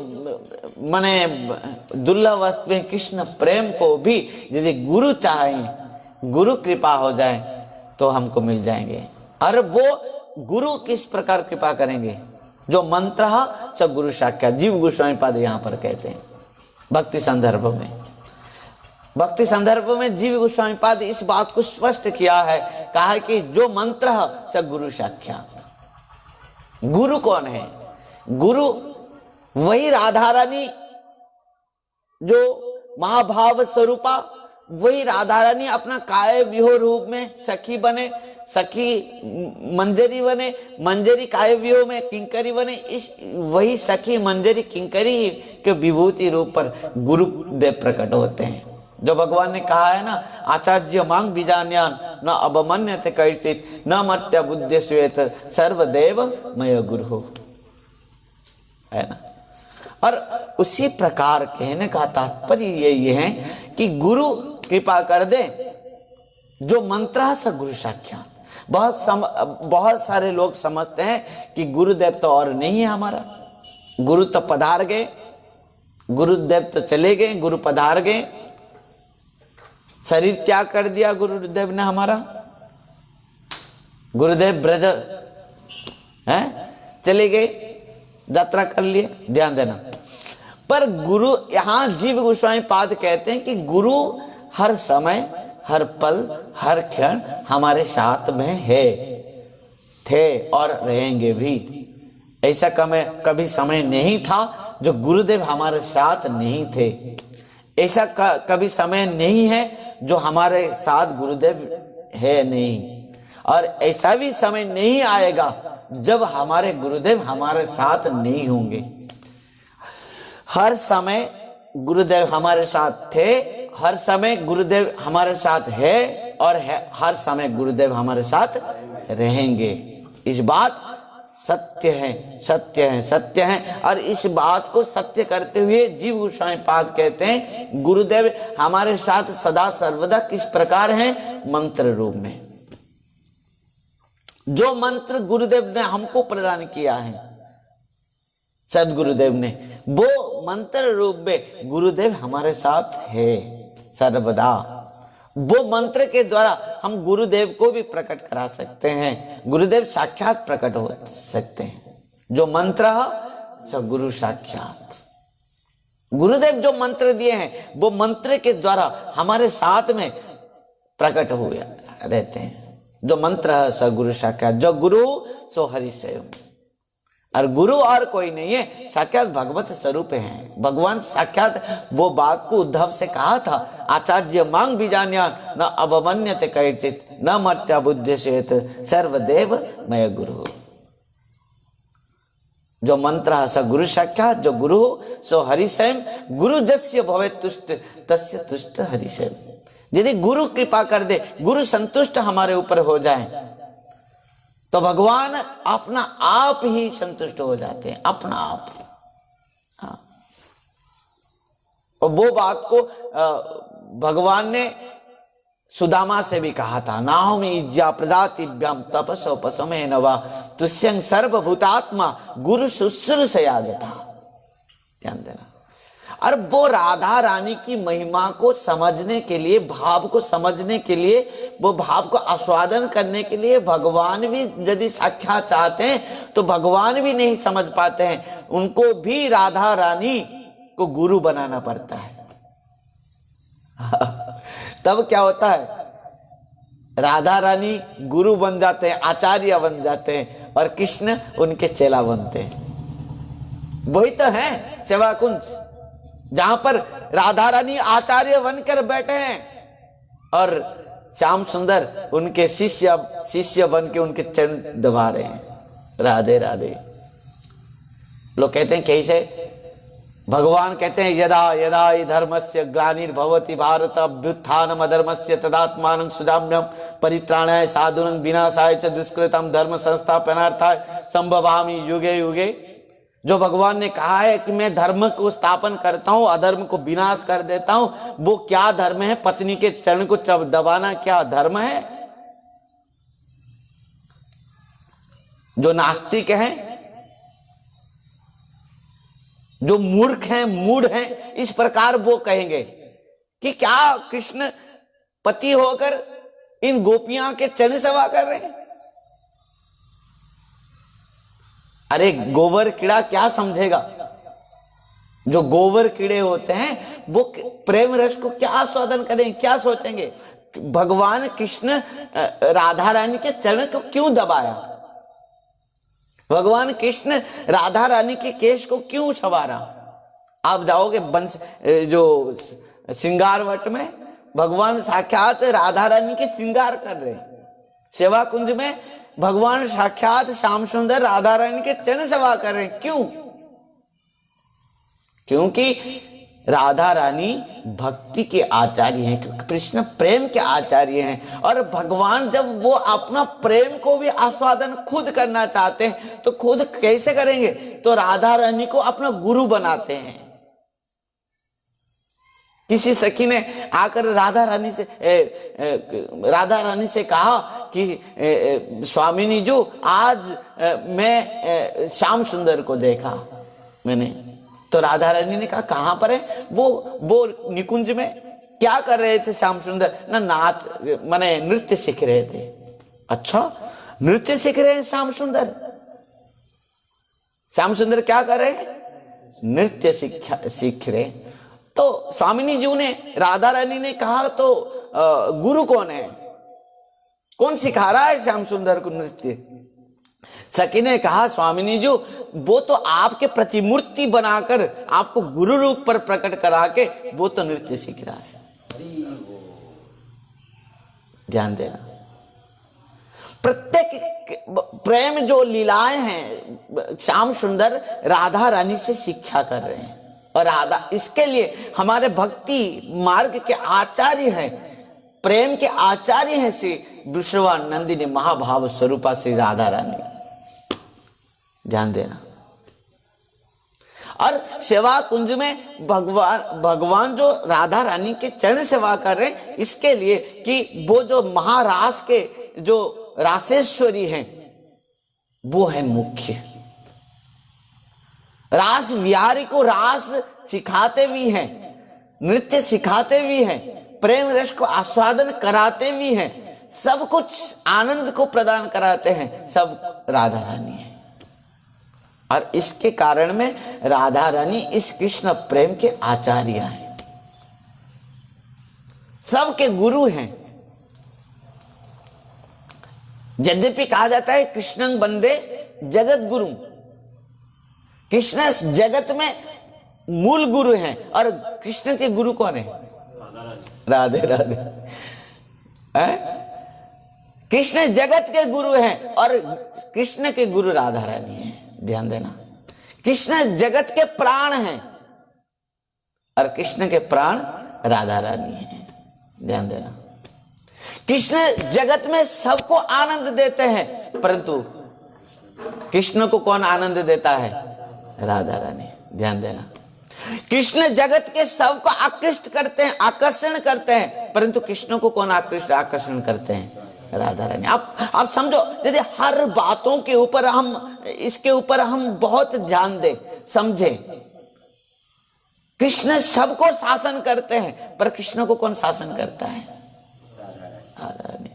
माने दुर्लभ वस्तु है, कृष्ण प्रेम को भी यदि गुरु चाहे, गुरु कृपा हो जाए तो हमको मिल जाएंगे। और वो गुरु किस प्रकार कृपा करेंगे, जो मंत्र स गुरु साक्षात, जीव गोस्वामी पाद यहाँ पर कहते हैं भक्ति संदर्भ में। भक्ति संदर्भ में जीव गोस्वामी पाद इस बात को स्पष्ट किया है, कहा है कि जो मंत्र स गुरु साक्षात। गुरु कौन है? गुरु वही राधा रानी जो महाभाव स्वरूपा, वही राधा रानी अपना काय विहो रूप में सखी बने, सखी मंजरी बने, मंजरी काव्यों में किंकरी बने, इस वही सखी मंजरी किंकरी के विभूति रूप पर गुरुदेव प्रकट होते हैं। जो भगवान ने कहा है ना, आचार्य मांग बीजान्यान न अवमन्यते कैचित न मर्त्य बुद्धि श्वेत सर्वदेव मय गुरु, है ना। और उसी प्रकार कहने का तात्पर्य यही है कि गुरु कृपा कर दे। जो मंत्र है स गुरु साक्षात। बहुत सारे लोग समझते हैं कि गुरुदेव तो और नहीं है हमारा, गुरु तो पधार गए, गुरुदेव तो चले गए, गुरु पधार गए, शरीर त्याग कर दिया गुरुदेव ने हमारा, गुरुदेव ब्रज है चले गए, यात्रा कर लिए। ध्यान देना, पर गुरु यहां जीव गोस्वामी पाद कहते हैं कि गुरु हर समय, हर पल, हर क्षण हमारे साथ में है, थे और रहेंगे भी। ऐसा कभी समय नहीं था जो गुरुदेव हमारे साथ नहीं थे। ऐसा कभी समय नहीं है जो हमारे साथ गुरुदेव है नहीं, और ऐसा भी समय नहीं आएगा जब हमारे गुरुदेव हमारे साथ नहीं होंगे। हर समय गुरुदेव हमारे साथ थे, हर समय गुरुदेव हमारे साथ है, और हर समय गुरुदेव हमारे साथ रहेंगे। इस बात सत्य है, सत्य है, सत्य है। और इस बात को सत्य करते हुए जीव गोस्वामी पाद कहते हैं गुरुदेव हमारे साथ सदा सर्वदा किस प्रकार हैं? मंत्र रूप में। जो मंत्र गुरुदेव ने हमको प्रदान किया है, सदगुरुदेव ने, वो मंत्र रूप में गुरुदेव हमारे साथ है सर्वदा। वो मंत्र के द्वारा हम गुरुदेव को भी प्रकट करा सकते हैं, गुरुदेव साक्षात प्रकट हो सकते हैं। जो मंत्र स गुरु साक्षात। गुरुदेव जो मंत्र दिए हैं वो मंत्र के द्वारा हमारे साथ में प्रकट हुए रहते हैं। जो मंत्र है स गुरु साक्षात, जो गुरु सो हरि स्वयं। और गुरु और कोई नहीं है, साक्षात भगवत स्वरूप है। भगवान साक्षात वो बात को उद्धव से कहा था, आचार्य मांग बीजान्यान न अवमन्यते कैचित न मर्त्या बुद्धि श्वेत सर्वदेव मय गुरु। जो मंत्र है स गुरु साक्षात, जो गुरु सो हरि स्वयं। गुरु जस्य भवे तुष्ट तस्य तुष्ट हरि स्वयं। यदि गुरु कृपा कर दे, गुरु संतुष्ट हमारे ऊपर हो जाए, तो भगवान अपना आप ही संतुष्ट हो जाते हैं, अपना आप। हाँ। और वो बात को भगवान ने सुदामा से भी कहा था, नाहम इज्जा प्रदातिभ्यम तपसोपसमे नवा तुष्यं सर्वभूतात्मा गुरु शुश्रूषया जथा। ध्यान देना। और वो राधा रानी की महिमा को समझने के लिए, भाव को समझने के लिए, वो भाव को आस्वादन करने के लिए भगवान भी यदि साक्षात चाहते हैं तो भगवान भी नहीं समझ पाते हैं, उनको भी राधा रानी को गुरु बनाना पड़ता है। तब क्या होता है? राधा रानी गुरु बन जाते हैं, आचार्य बन जाते हैं, और कृष्ण उनके चेला बनते हैं। वही तो है सेवा कुंज, जहां पर राधा रानी आचार्य बनकर बैठे हैं और श्याम सुंदर उनके शिष्य बन के उनके चरण दबा रहे हैं। राधे राधे। लोग कहते हैं कैसे? भगवान कहते हैं यदा यदा हि धर्मस्य ग्लानिर्भवति भारत अभ्युत्थानम् अधर्मस्य तदात्मानं सुधाम्यहं परित्राणाय साधूनां विनाशाय च दुष्कृतं धर्म संस्थापनार्थाय संभवामि युगे युगे। जो भगवान ने कहा है कि मैं धर्म को स्थापन करता हूं, अधर्म को विनाश कर देता हूं, वो क्या धर्म है? पत्नी के चरण को दबाना क्या धर्म है? जो नास्तिक हैं, जो मूर्ख हैं, मूढ़ हैं, इस प्रकार वो कहेंगे कि क्या कृष्ण पति होकर इन गोपियां के चरण सेवा कर रहे हैं? अरे गोबर कीड़ा क्या समझेगा? जो गोबर कीड़े होते हैं वो प्रेम रस को क्या आस्वादन करेंगे, क्या सोचेंगे? भगवान कृष्ण राधा रानी के चरण को क्यों दबाया? भगवान कृष्ण राधा रानी के केश को क्यों छवारा? आप जाओगे बंश जो श्रृंगार वट में, भगवान साक्षात राधा रानी के श्रृंगार कर रहे हैं। सेवा कुंज में भगवान साक्षात श्याम सुंदर राधा रानी के चरण सेवा कर रहे हैं। क्यों? क्योंकि राधा रानी भक्ति के आचार्य हैं, क्योंकि कृष्ण प्रेम के आचार्य हैं। और भगवान जब वो अपना प्रेम को भी आस्वादन खुद करना चाहते हैं तो खुद कैसे करेंगे? तो राधा रानी को अपना गुरु बनाते हैं। किसी सखी ने आकर राधा रानी से कहा कि स्वामिनी जो आज मैं श्याम सुंदर को देखा मैंने। तो राधा रानी ने कहा कहां पर है? वो निकुंज में। क्या कर रहे थे श्याम सुंदर? ना नाच माने नृत्य सीख रहे थे। अच्छा, नृत्य सीख रहे हैं श्याम सुंदर। श्याम सुंदर क्या कर रहे हैं? नृत्य सीख रहे। तो स्वामिनी जी ने, राधा रानी ने कहा तो गुरु कौन है? कौन सिखा रहा है श्याम सुंदर को नृत्य? सखी ने कहा स्वामिनी जी वो तो आपके प्रतिमूर्ति बनाकर आपको गुरु रूप पर प्रकट करा के वो तो नृत्य सीख रहा है। ध्यान देना, प्रत्येक प्रेम जो लीलाएं हैं श्याम सुंदर राधा रानी से शिक्षा कर रहे हैं। और राधा इसके लिए हमारे भक्ति मार्ग के आचार्य हैं, प्रेम के आचार्य हैं श्री विश्वानंदिनी महाभाव स्वरूपा श्री राधा रानी। ध्यान देना। और सेवा कुंज में भगवान जो राधा रानी के चरण सेवा कर रहे हैं इसके लिए कि वो जो महारास के जो रासेश्वरी हैं वो है मुख्य। रास विहारी को रास सिखाते भी हैं, नृत्य सिखाते भी हैं, प्रेम रस को आस्वादन कराते भी हैं, सब कुछ आनंद को प्रदान कराते हैं, सब राधा रानी है। और इसके कारण में राधा रानी इस कृष्ण प्रेम के आचार्य हैं, सबके गुरु हैं। यद्यपि कहा जाता है कृष्णं वंदे जगत गुरु, कृष्ण जगत में मूल गुरु हैं। और कृष्ण के गुरु कौन है? राधे राधे। कृष्ण जगत के गुरु हैं और कृष्ण के गुरु राधा रानी हैं। ध्यान देना, कृष्ण जगत के प्राण हैं और कृष्ण के प्राण राधा रानी हैं। ध्यान देना, कृष्ण जगत में सबको आनंद देते हैं, परंतु कृष्ण को कौन आनंद देता है? राधा रानी। ध्यान देना, कृष्ण जगत के सबको आकृष्ट करते हैं, आकर्षण करते हैं, परंतु कृष्ण को कौन आकर्षण करते हैं? राधा रानी। आप समझो, यदि हर बातों के ऊपर इसके ऊपर हम बहुत ध्यान दें, समझें, कृष्ण सबको शासन करते हैं, पर कृष्ण को कौन शासन करता है? राधा रानी।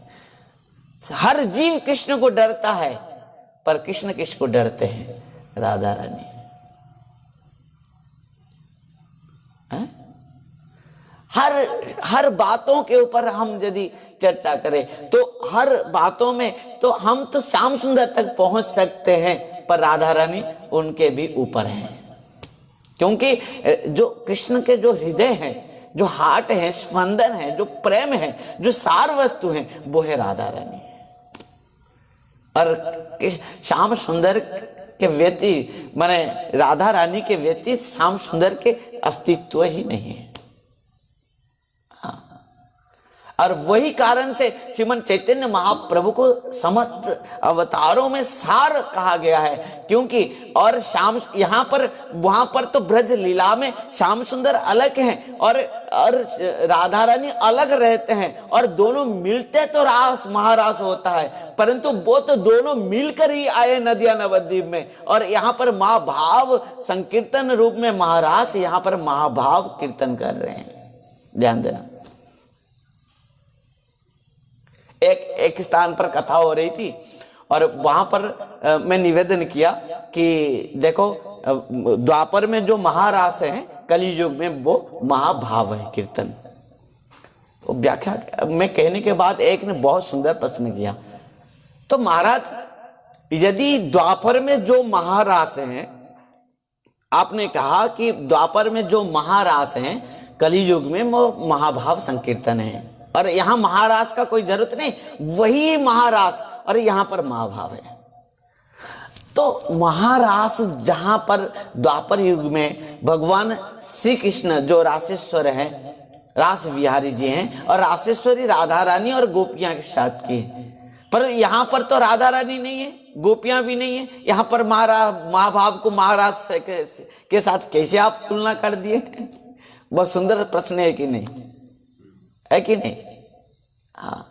हर जीव कृष्ण को डरता है, पर कृष्ण किसको डरते हैं? राधा रानी। हर बातों के ऊपर हम यदि चर्चा करें तो हर बातों में तो हम तो श्याम सुंदर तक पहुंच सकते हैं, पर राधा रानी उनके भी ऊपर हैं। क्योंकि जो कृष्ण के जो हृदय हैं, जो हार्ट है, स्पंदन है, जो प्रेम है, जो सार वस्तु है, वो है राधा रानी। और श्याम सुंदर के व्यतीत माने राधा रानी के व्यतीत श्याम सुंदर के अस्तित्व ही नहीं है। और वही कारण से श्रीमन चैतन्य महाप्रभु को समस्त अवतारों में सार कहा गया है। क्योंकि और श्याम यहाँ पर वहां पर तो ब्रज लीला में श्याम सुंदर अलग हैं और राधा रानी अलग रहते हैं, और दोनों मिलते तो रास महारास होता है, परंतु वो तो दोनों मिलकर ही आए नदिया नवद्वीप में। और यहाँ पर महाभाव संकीर्तन रूप में महारास यहाँ पर महाभाव कीर्तन कर रहे हैं। ध्यान देना, एक स्थान पर कथा हो रही थी और वहां पर मैं निवेदन किया कि देखो द्वापर में जो महारास है, कली युग में वो महाभाव है कीर्तन। तो व्याख्या में कहने के बाद एक ने बहुत सुंदर प्रश्न किया, तो महाराज यदि द्वापर में जो महारास हैं, आपने कहा कि द्वापर में जो महारास हैं कली युग में वो महाभाव संकीर्तन है, और यहाँ महारास का कोई जरूरत नहीं, वही महारास, और यहाँ पर महाभाव है। तो महारास जहां पर द्वापर युग में भगवान श्री कृष्ण जो रासेश्वर हैं, रास विहारी जी हैं, और रासेश्वरी राधा रानी और गोपियां के साथ की, पर यहाँ पर तो राधा रानी नहीं है, गोपियां भी नहीं है। यहाँ पर महाभाव को महाराज के साथ कैसे आप तुलना कर दिए? बहुत सुंदर प्रश्न है कि नहीं, है कि नहीं? हाँ,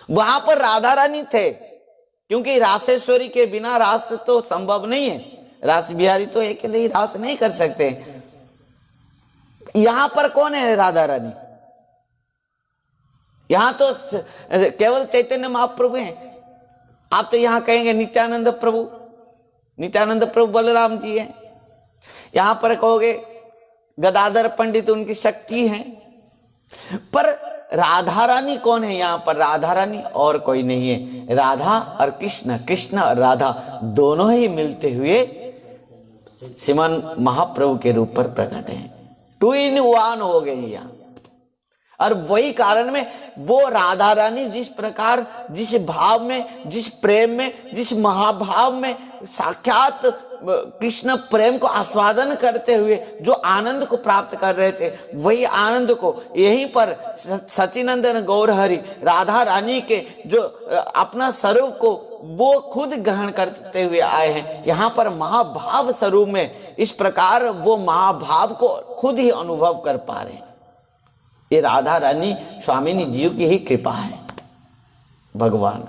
वहां पर राधा रानी थे, क्योंकि रासेश्वरी के बिना रास तो संभव नहीं है। रास बिहारी तो अकेले ही रास नहीं कर सकते। यहां पर कौन है राधा रानी? यहां तो केवल चैतन्य महाप्रभु हैं। आप तो यहां कहेंगे नित्यानंद प्रभु, नित्यानंद प्रभु बलराम जी हैं। यहां पर कहोगे गदाधर पंडित उनकी शक्ति है, पर राधा रानी कौन है? यहाँ पर राधा रानी और कोई नहीं है। राधा और कृष्ण, कृष्ण और राधा दोनों ही मिलते हुए श्रीमान महाप्रभु के रूप पर प्रकट हैं। 2 in 1 हो गई यहाँ। और वही कारण में वो राधा रानी जिस प्रकार, जिस भाव में, जिस प्रेम में, जिस महाभाव में साक्षात कृष्ण प्रेम को आस्वादन करते हुए जो आनंद को प्राप्त कर रहे थे, वही आनंद को यहीं पर सचिनंदन गौरहरि राधा रानी के जो अपना स्वरूप को वो खुद ग्रहण करते हुए आए हैं। यहाँ पर महाभाव स्वरूप में इस प्रकार वो महाभाव को खुद ही अनुभव कर पा रहे हैं। ये राधा रानी स्वामिनी जीव की ही कृपा है, भगवान।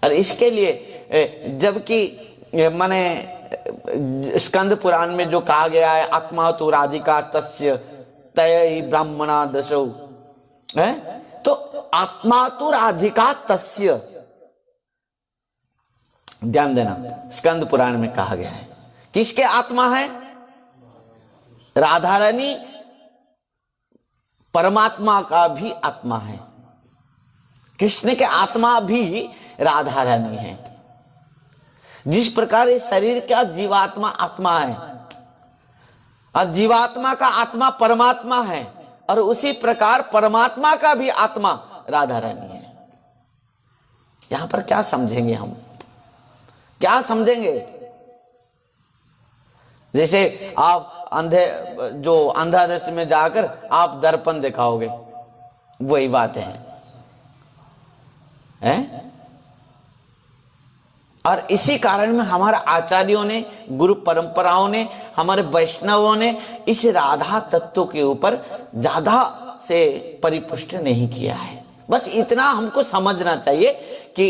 और इसके लिए जबकि माने स्कंद पुराण में जो कहा गया है, आत्मा तो राधिका तस्य तय ब्राह्मणा दशो है, तो आत्मा तो राधिका तस्य, ध्यान देना, स्कंद पुराण में कहा गया है। किसके आत्मा है? राधा रानी परमात्मा का भी आत्मा है। कृष्ण के आत्मा भी राधा रानी है। जिस प्रकार इस शरीर का जीवात्मा आत्मा है और जीवात्मा का आत्मा परमात्मा है, और उसी प्रकार परमात्मा का भी आत्मा राधा रानी है। यहां पर क्या समझेंगे हम? क्या समझेंगे? जैसे आप अंधे जो अंधादश में जाकर आप दर्पण दिखाओगे, वही बात है, हैं? और इसी कारण में हमारे आचार्यों ने, गुरु परंपराओं ने, हमारे वैष्णवों ने इस राधा तत्व के ऊपर ज्यादा से परिपुष्ट नहीं किया है। बस इतना हमको समझना चाहिए कि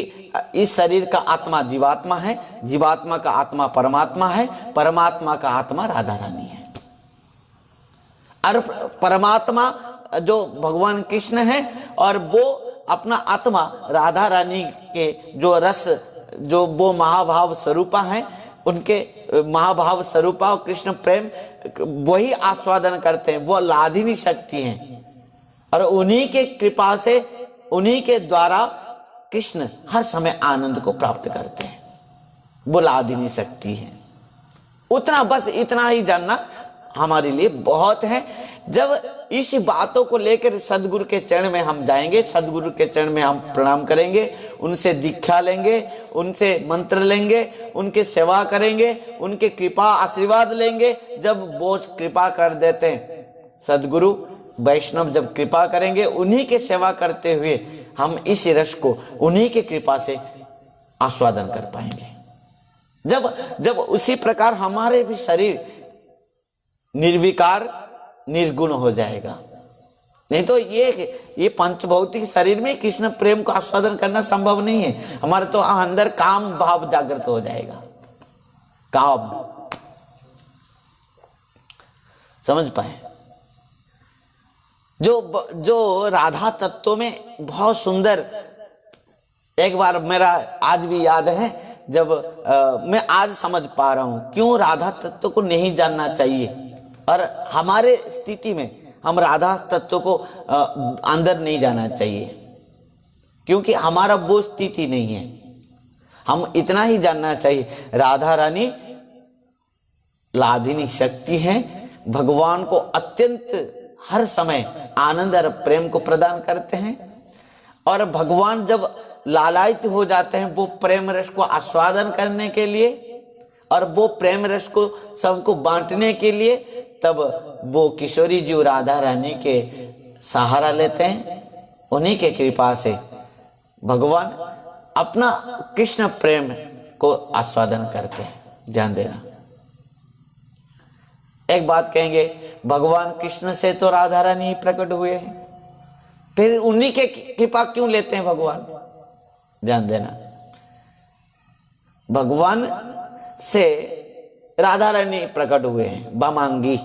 इस शरीर का आत्मा जीवात्मा है, जीवात्मा का आत्मा परमात्मा है, परमात्मा का आत्मा राधा रानी है। और परमात्मा जो भगवान कृष्ण है, और वो अपना आत्मा राधा रानी के जो रस, जो वो महाभाव स्वरूपा है, उनके महाभाव स्वरूपा और कृष्ण प्रेम वही आस्वादन करते हैं। वो लाधिनी शक्ति हैं, और उन्हीं के कृपा से, उन्हीं के द्वारा कृष्ण हर समय आनंद को प्राप्त करते हैं। वो लाधिनी शक्ति है। उतना, बस इतना ही जानना हमारे लिए बहुत है। जब इस बातों को लेकर सदगुरु के चरण में हम जाएंगे, सदगुरु के चरण में हम प्रणाम करेंगे, उनसे दीक्षा लेंगे, उनसे मंत्र लेंगे, उनके सेवा करेंगे, उनके कृपा आशीर्वाद लेंगे। जब वो कृपा कर देते हैं, सदगुरु वैष्णव जब कृपा करेंगे, उन्हीं के सेवा करते हुए हम इस रस को उन्हीं के कृपा से आस्वादन कर पाएंगे। जब उसी प्रकार हमारे भी शरीर निर्विकार निर्गुण हो जाएगा। नहीं तो ये पंचभौतिक शरीर में कृष्ण प्रेम को आस्वादन करना संभव नहीं है। हमारे तो अंदर काम भाव जागृत हो जाएगा। काम, समझ पाए? जो राधा तत्व में बहुत सुंदर, एक बार मेरा आज भी याद है, जब मैं आज समझ पा रहा हूं क्यों राधा तत्व को नहीं जानना चाहिए, और हमारे स्थिति में हम राधा तत्व को अंदर नहीं जाना चाहिए, क्योंकि हमारा वो स्थिति नहीं है। हम इतना ही जानना चाहिए, राधा रानी लाधिनी शक्ति है, भगवान को अत्यंत हर समय आनंद और प्रेम को प्रदान करते हैं। और भगवान जब लालायित हो जाते हैं वो प्रेम रस को आस्वादन करने के लिए और वो प्रेम रस को सबको बांटने के लिए, तब वो किशोरी जी राधा रानी के सहारा लेते हैं। उन्हीं के कृपा से भगवान अपना कृष्ण प्रेम को आस्वादन करते हैं। ध्यान देना। एक बात कहेंगे, भगवान कृष्ण से तो राधा रानी ही प्रकट हुए हैं, फिर उन्हीं के कृपा क्यों लेते हैं भगवान? ध्यान देना। भगवान से राधा रानी प्रकट हुए हैं बामांगी,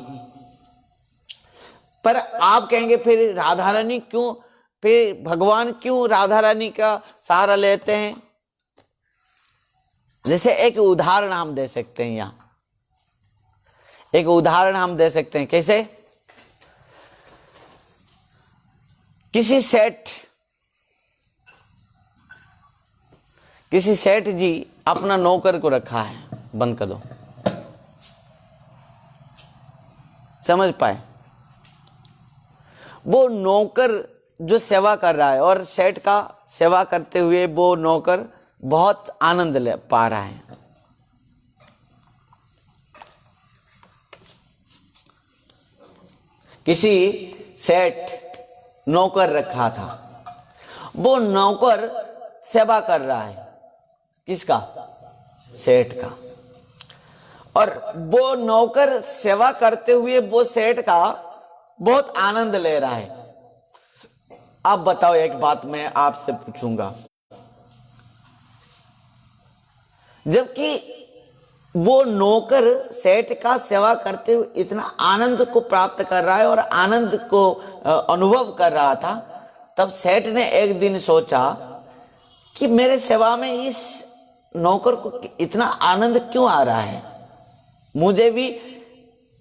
पर आप कहेंगे फिर राधा रानी क्यों, फिर भगवान क्यों राधा रानी का सहारा लेते हैं? जैसे एक उदाहरण हम दे सकते हैं, यहां एक उदाहरण हम दे सकते हैं। कैसे? किसी सेठ जी अपना नौकर को रखा है, बंद कर दो, समझ पाए? वो नौकर जो सेवा कर रहा है और सेठ का सेवा करते हुए वो नौकर बहुत आनंद ले पा रहा है। किसी सेठ नौकर रखा था, वो नौकर सेवा कर रहा है, किसका? सेठ का। और वो नौकर सेवा करते हुए वो सेठ का बहुत आनंद ले रहा है। आप बताओ, एक बात मैं आपसे पूछूंगा, जबकि वो नौकर सेठ का सेवा करते हुए इतना आनंद को प्राप्त कर रहा है और आनंद को अनुभव कर रहा था, तब सेठ ने एक दिन सोचा कि मेरे सेवा में इस नौकर को इतना आनंद क्यों आ रहा है? मुझे भी,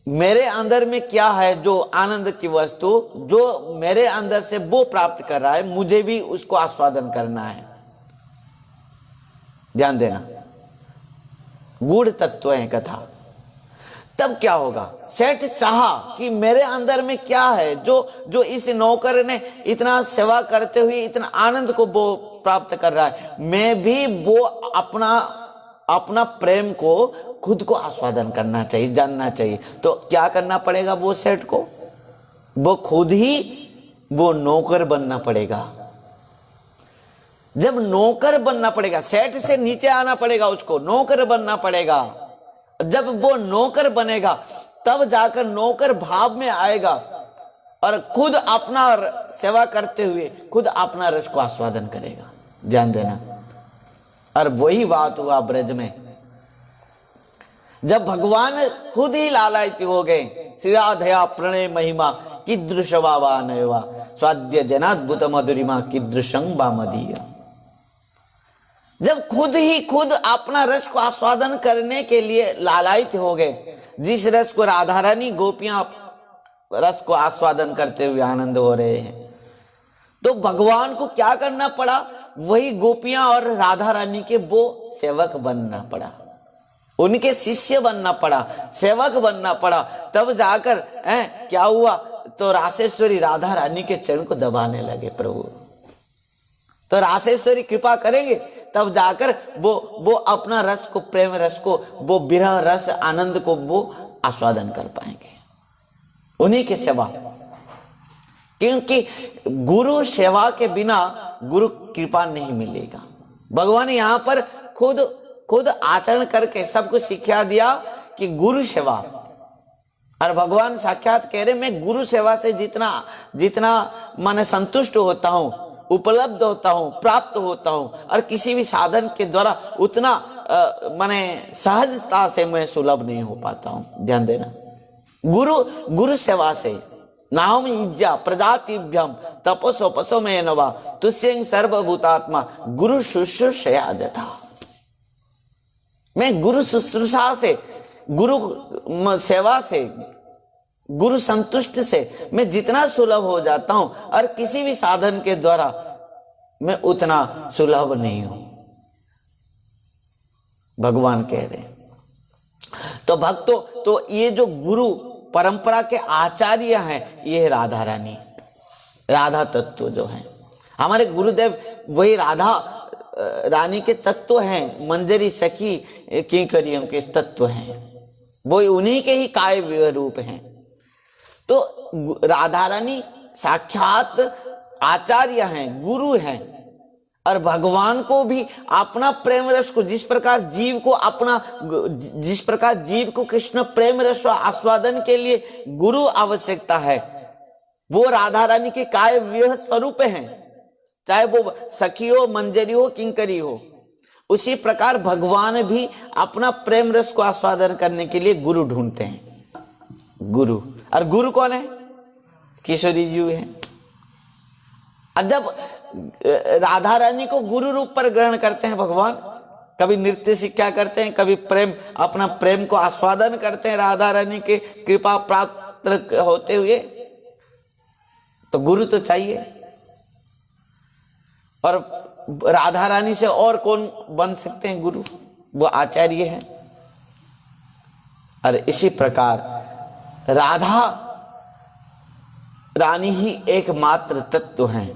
मेरे अंदर में क्या है जो आनंद की वस्तु जो मेरे अंदर से वो प्राप्त कर रहा है, मुझे भी उसको आस्वादन करना है। ध्यान देना, गूढ़ तत्व है कथा। तब क्या होगा? सेठ चाहा कि मेरे अंदर में क्या है जो इस नौकर ने इतना सेवा करते हुए इतना आनंद को वो प्राप्त कर रहा है, मैं भी वो अपना प्रेम को खुद को आस्वादन करना चाहिए, जानना चाहिए। तो क्या करना पड़ेगा? वो सेठ को वो खुद ही वो नौकर बनना पड़ेगा। जब नौकर बनना पड़ेगा, सेठ से नीचे आना पड़ेगा, उसको नौकर बनना पड़ेगा। जब वो नौकर बनेगा तब जाकर नौकर भाव में आएगा और खुद अपना सेवा करते हुए खुद अपना रस को आस्वादन करेगा। ध्यान देना। और वही बात हुआ ब्रज में, जब भगवान खुद ही लालायित हो गए। श्रीराधया प्रणय महिमा कीदृश वा नयवा स्वाद्य जनाद्भुत मधुरिमा कीदृशं वा मदीय। जब खुद अपना रस को आस्वादन करने के लिए लालायित हो गए, जिस रस को राधा रानी गोपियां रस को आस्वादन करते हुए आनंद हो रहे हैं, तो भगवान को क्या करना पड़ा? वही गोपियां और राधा रानी के वो सेवक बनना पड़ा, उनके शिष्य बनना पड़ा, सेवक बनना पड़ा। तब जाकर क्या हुआ? तो रासेश्वरी राधा रानी के चरण को दबाने लगे प्रभु। तो रासेश्वरी कृपा करेंगे तब जाकर वो अपना रस को, प्रेम रस को, वो विरह रस आनंद को वो आस्वादन कर पाएंगे, उन्हीं के सेवा। क्योंकि गुरु सेवा के बिना गुरु कृपा नहीं मिलेगा। भगवान यहाँ पर खुद आचरण करके सबको शिक्षा दिया कि गुरु सेवा। और भगवान साक्षात कह रहे, मैं गुरु सेवा से जितना मन संतुष्ट होता हूं, उपलब्ध होता हूं, प्राप्त होता हूं, और किसी भी साधन के द्वारा उतना माने सहजता से मैं सुलभ नहीं हो पाता हूं। ध्यान देना। गुरु सेवा से नाम इज्जा प्रजातिभ्यम तपसोपसो में नवा तुष्यं सर्वभूतात्मा गुरु शुश्रूषया जथा। मैं गुरु शुश्रूषा से, गुरु सेवा से, गुरु संतुष्ट से मैं जितना सुलभ हो जाता हूं, और किसी भी साधन के द्वारा मैं उतना सुलभ नहीं हूं, भगवान कह रहे हैं। तो भक्तों, तो ये जो गुरु परंपरा के आचार्य हैं ये राधा रानी, राधा तत्व जो हैं हमारे गुरुदेव, वही राधा रानी के तत्व हैं, मंजरी सखी किंकरियों के तत्व हैं, वो उन्हीं के ही काव्य रूप हैं। तो राधा रानी साक्षात आचार्य हैं, गुरु हैं, और भगवान को भी अपना प्रेम रस को जिस प्रकार जीव को कृष्ण प्रेम रस आस्वादन के लिए गुरु आवश्यकता है, वो राधा रानी के काव्य स्वरूप हैं, चाहे वो सखी हो, मंजरी हो, किंकरी हो। उसी प्रकार भगवान भी अपना प्रेम रस को आस्वादन करने के लिए गुरु ढूंढते हैं। गुरु, और गुरु कौन है? किशोरी जी है। और जब राधा रानी को गुरु रूप पर ग्रहण करते हैं भगवान, कभी नृत्य शिक्षा करते हैं, कभी अपना प्रेम को आस्वादन करते हैं राधा रानी के कृपा प्राप्त होते हुए, तो गुरु तो चाहिए। और राधा रानी से और कौन बन सकते हैं गुरु? वो आचार्य है। और इसी प्रकार राधा रानी ही एकमात्र तत्व हैं,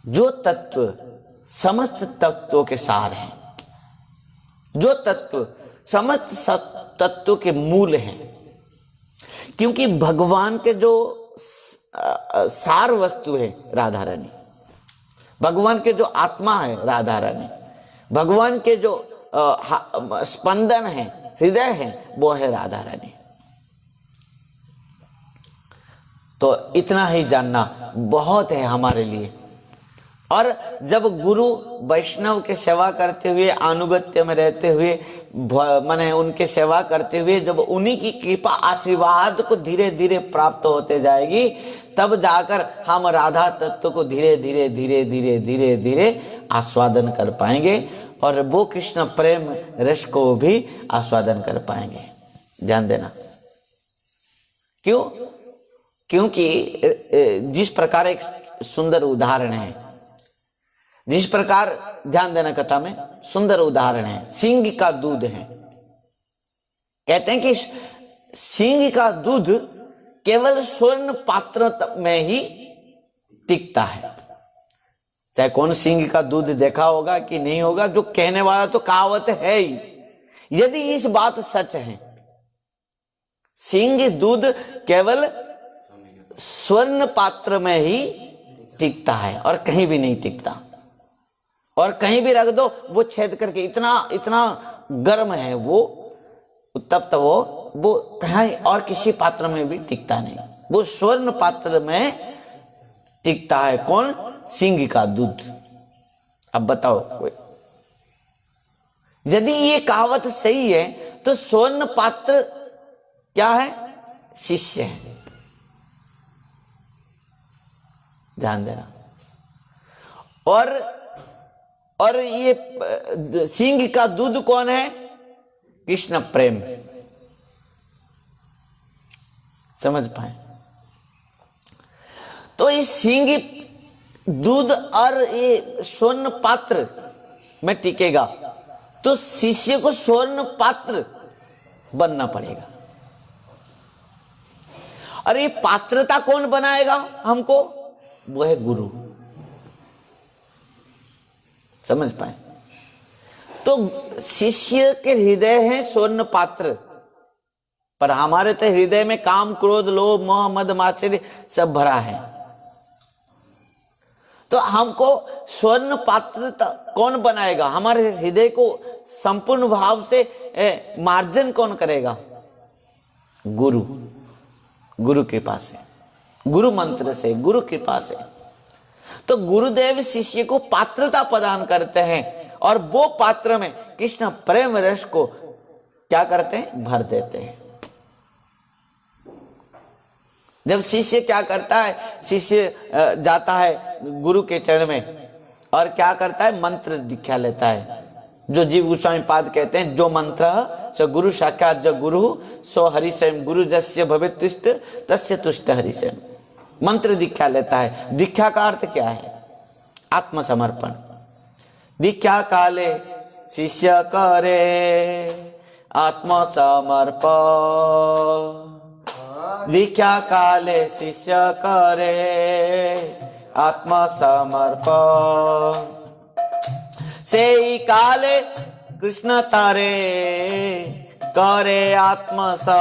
जो तत्व समस्त तत्वों के सार हैं, जो तत्व समस्त तत्वों के मूल हैं। क्योंकि भगवान के जो सार वस्तु है राधा रानी, भगवान के जो आत्मा है राधा रानी, भगवान के जो स्पंदन है, हृदय है, वो है राधा रानी। तो इतना ही जानना बहुत है हमारे लिए। और जब गुरु वैष्णव के सेवा करते हुए, अनुगत्य में रहते हुए, माने उनके सेवा करते हुए, जब उन्हीं की कृपा आशीर्वाद को धीरे धीरे प्राप्त होते जाएगी, तब जाकर हम राधा तत्व को धीरे धीरे धीरे धीरे धीरे धीरे आस्वादन कर पाएंगे, और वो कृष्ण प्रेम रस को भी आस्वादन कर पाएंगे। ध्यान देना। क्यों? क्योंकि जिस प्रकार एक सुंदर उदाहरण है, जिस प्रकार ध्यान देना कथा में सुंदर उदाहरण है, सिंह का दूध है। कहते हैं कि सिंह का दूध केवल स्वर्ण पात्र में ही टिकता है। चाहे कौन सिंह का दूध देखा होगा कि नहीं होगा, जो कहने वाला तो कहावत है ही। यदि इस बात सच है, सिंह दूध केवल स्वर्ण पात्र में ही टिकता है और कहीं भी नहीं टिकता, और कहीं भी रख दो वो छेद करके इतना गर्म है वो, तब वो कहीं और किसी पात्र में भी टिकता नहीं, वो स्वर्ण पात्र में टिकता है। कौन? सिंह का दूध। अब बताओ, यदि ये कहावत सही है तो स्वर्ण पात्र क्या है? शिष्य है। ध्यान देना। और ये सिंह का दूध कौन है? कृष्ण प्रेम। समझ पाए? तो इस सिंह दूध और ये स्वर्ण पात्र में टिकेगा, तो शिष्य को स्वर्ण पात्र बनना पड़ेगा। और ये पात्रता कौन बनाएगा हमको? वो है गुरु। समझ पाए? तो शिष्य के हृदय है स्वर्ण पात्र, पर हमारे तो हृदय में काम, क्रोध, लोभ, मोह, मद, मात्सर्य सब भरा है। तो हमको स्वर्ण पात्र कौन बनाएगा? हमारे हृदय को संपूर्ण भाव से मार्जन कौन करेगा? गुरु। गुरु कृपा से, गुरु मंत्र से, गुरु कृपा से। तो गुरुदेव शिष्य को पात्रता प्रदान करते हैं, और वो पात्र में कृष्ण प्रेम रस को क्या करते हैं? भर देते हैं। जब शिष्य क्या करता है? शिष्य जाता है गुरु के चरण में और क्या करता है? मंत्र दीक्षा लेता है। जो जीव गोस्वामी पाद कहते हैं, जो मंत्र स गुरु साक्षात जो गुरु सो हरि स्वयं, गुरु जस्य भवेत् तुष्ट तस्य तुष्ट हरि स्वयं। मंत्र दीक्षा लेता है। दीक्षा का अर्थ क्या है? आत्मसमर्पण। दीक्षा काले शिष्य करे आत्मसमर्पण। दीक्षा काले शिष्य करे आत्मसमर्पण। सेई काले कृष्ण तारे करे आत्मसमर्पण।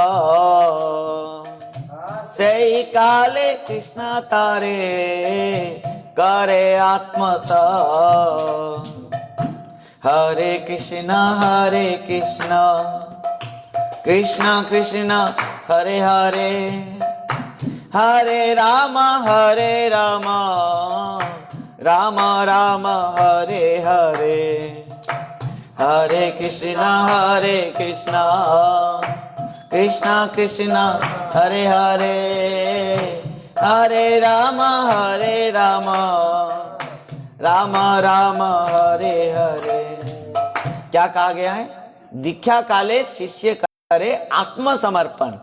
सेई काले कृष्ण तारे करे आत्मसमर्पण। हरे कृष्ण कृष्ण कृष्ण हरे हरे, हरे राम राम राम हरे हरे। हरे कृष्ण कृष्ण कृष्ण हरे हरे, हरे राम राम राम हरे हरे। क्या कहा गया है? दीक्षा काले शिष्य करे आत्मसमर्पण।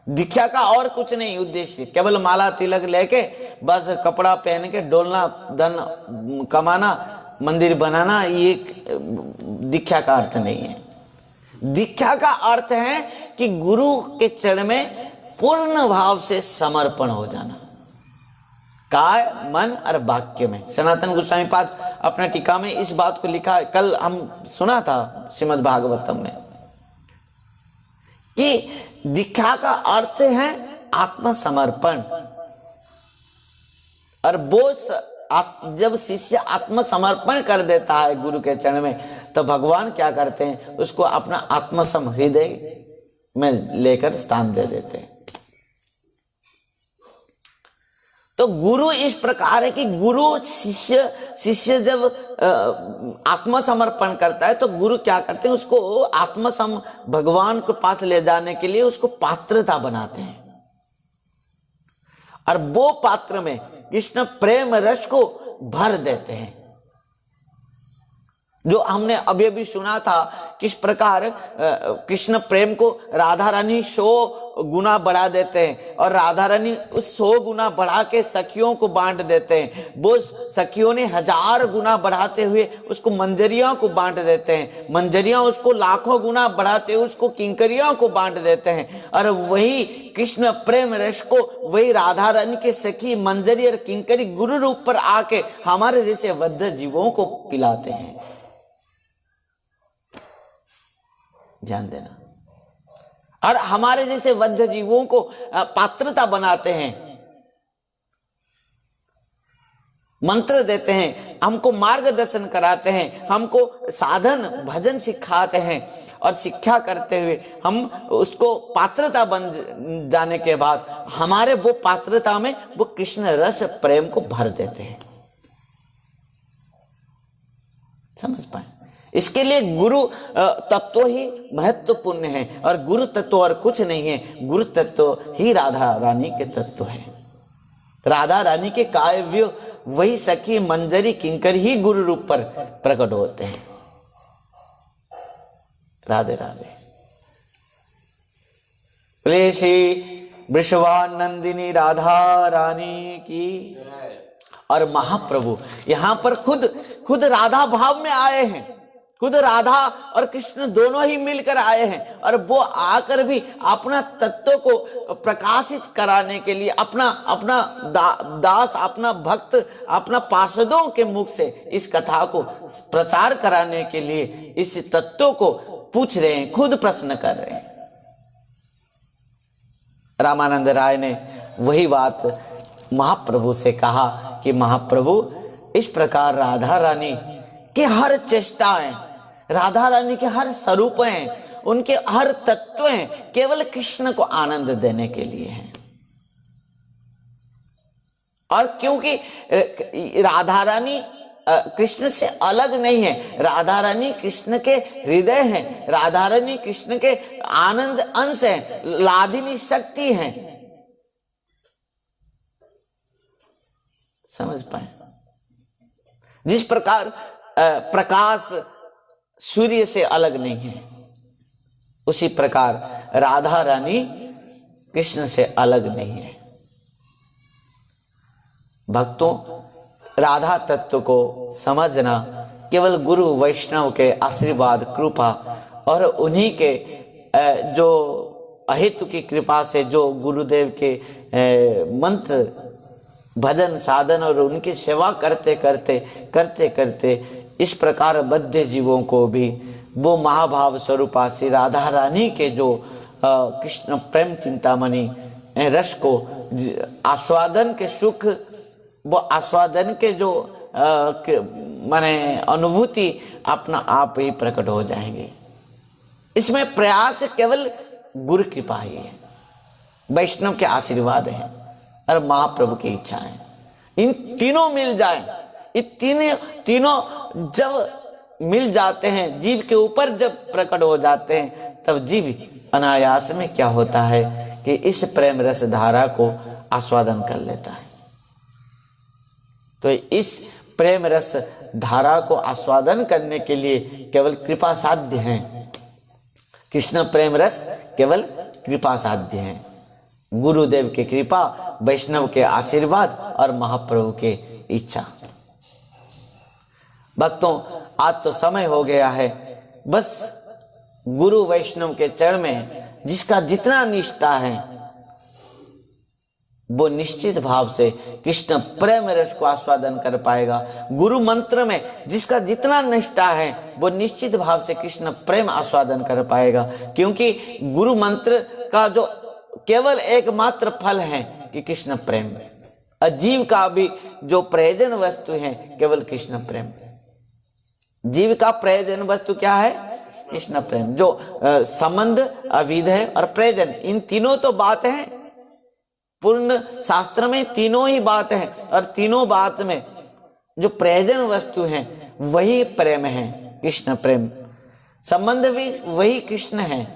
दीक्षा का और कुछ नहीं उद्देश्य, केवल माला तिलक लेके बस कपड़ा पहन के डोलना, धन कमाना, मंदिर बनाना, ये दीक्षा का अर्थ नहीं है। दीक्षा का अर्थ है कि गुरु के चरण में पूर्ण भाव से समर्पण हो जाना, काय मन और वाक्य में। सनातन गोस्वामी पाद अपना टीका में इस बात को लिखा, कल हम सुना था श्रीमद् भागवतम में, कि दीक्षा का अर्थ है आत्मसमर्पण। और वो जब शिष्य आत्मसमर्पण कर देता है गुरु के चरण में, तो भगवान क्या करते हैं? उसको अपना आत्मसम हृदय में लेकर स्थान दे देते हैं। तो गुरु इस प्रकार है कि गुरु शिष्य जब आत्मसमर्पण करता है तो गुरु क्या करते हैं? उसको भगवान के पास ले जाने के लिए उसको पात्रता बनाते हैं, और वो पात्र में कृष्ण प्रेम रस को भर देते हैं। जो हमने अभी अभी सुना था, किस प्रकार कृष्ण प्रेम को राधा रानी 100 गुना बढ़ा देते हैं, और राधा रानी उस 100 गुना बढ़ा के सखियों को बांट देते हैं। वो सखियों ने 1000 गुना बढ़ाते हुए उसको मंजरियों को बांट देते हैं, मंजरियां उसको लाखों गुना बढ़ाते हुए उसको किंकरियों को बांट देते हैं। और वही कृष्ण प्रेम रस को वही राधा रानी के सखी मंजरी और किंकरी गुरु रूप पर आके हमारे जैसे बद्ध जीवों को पिलाते हैं। ध्यान देना। और हमारे जैसे बद्ध जीवों को पात्रता बनाते हैं, मंत्र देते हैं, हमको मार्गदर्शन कराते हैं, हमको साधन भजन सिखाते हैं, और शिक्षा करते हुए हम उसको पात्रता बन जाने के बाद हमारे वो पात्रता में वो कृष्ण रस प्रेम को भर देते हैं। समझ पाए? इसके लिए गुरु तत्व ही महत्वपूर्ण है, और गुरु तत्व और कुछ नहीं है। गुरु तत्व ही राधा रानी के तत्व है। राधा रानी के काव्य वही सखी मंजरी किंकर ही गुरु रूप पर प्रकट होते हैं। राधे राधे। क्लेशी वृषभानंदिनी राधा रानी की। और महाप्रभु यहाँ पर खुद राधा भाव में आए हैं, खुद राधा और कृष्ण दोनों ही मिलकर आए हैं, और वो आकर भी अपना तत्व को प्रकाशित कराने के लिए अपना दास, अपना भक्त, अपना पार्षदों के मुख से इस कथा को प्रचार कराने के लिए इस तत्व को पूछ रहे हैं, खुद प्रश्न कर रहे हैं। रामानंद राय ने वही बात महाप्रभु से कहा कि महाप्रभु, इस प्रकार राधा रानी के हर चेष्टाएं, राधा रानी के हर स्वरूप हैं, उनके हर तत्व हैं, केवल कृष्ण को आनंद देने के लिए हैं। और क्योंकि राधा रानी कृष्ण से अलग नहीं है, राधा रानी कृष्ण के हृदय हैं, राधा रानी कृष्ण के आनंद अंश हैं, लादिनी शक्ति हैं। समझ पाए? जिस प्रकार प्रकाश सूर्य से अलग नहीं है, उसी प्रकार राधा रानी कृष्ण से अलग नहीं है। भक्तों, राधा तत्व को समझना केवल गुरु वैष्णव के आशीर्वाद, कृपा और उन्हीं के जो अहेतु की कृपा से, जो गुरुदेव के मंत्र भजन साधन और उनकी सेवा करते करते इस प्रकार बद्ध जीवों को भी वो महाभाव स्वरूपा श्री राधा रानी के जो कृष्ण प्रेम चिंतामणि रस को आस्वादन के सुख, वो आस्वादन के जो माने अनुभूति अपना आप ही प्रकट हो जाएंगे। इसमें प्रयास केवल गुरु कृपा ही है, वैष्णव के आशीर्वाद है और महाप्रभु की इच्छा है। इन तीनों मिल जाए, ये तीनों जब मिल जाते हैं, जीव के ऊपर जब प्रकट हो जाते हैं, तब जीव अनायास में क्या होता है कि इस प्रेम रस धारा को आस्वादन कर लेता है। तो इस प्रेम रस धारा को आस्वादन करने के लिए केवल कृपा साध्य है। कृष्ण प्रेम रस केवल कृपा साध्य है। गुरुदेव की कृपा, वैष्णव के आशीर्वाद और महाप्रभु के इच्छा। भक्तों, आज तो समय हो गया है, बस गुरु वैष्णव के चरण में जिसका जितना निष्ठा है वो निश्चित भाव से कृष्ण प्रेम रस को आस्वादन कर पाएगा। गुरु मंत्र में जिसका जितना निष्ठा है वो निश्चित भाव से कृष्ण प्रेम आस्वादन कर पाएगा, क्योंकि गुरु मंत्र का जो केवल एकमात्र फल है कि कृष्ण प्रेम। जीव का भी जो प्रयोजन वस्तु है केवल कृष्ण प्रेम। जीव का प्रयोजन वस्तु क्या है? कृष्ण प्रेम। जो संबंध, अविध है और प्रयोजन, इन तीनों तो बात है। पूर्ण शास्त्र में तीनों ही बात है, और तीनों बात में जो प्रयोजन वस्तु है वही प्रेम है, कृष्ण प्रेम। संबंध भी वही कृष्ण है,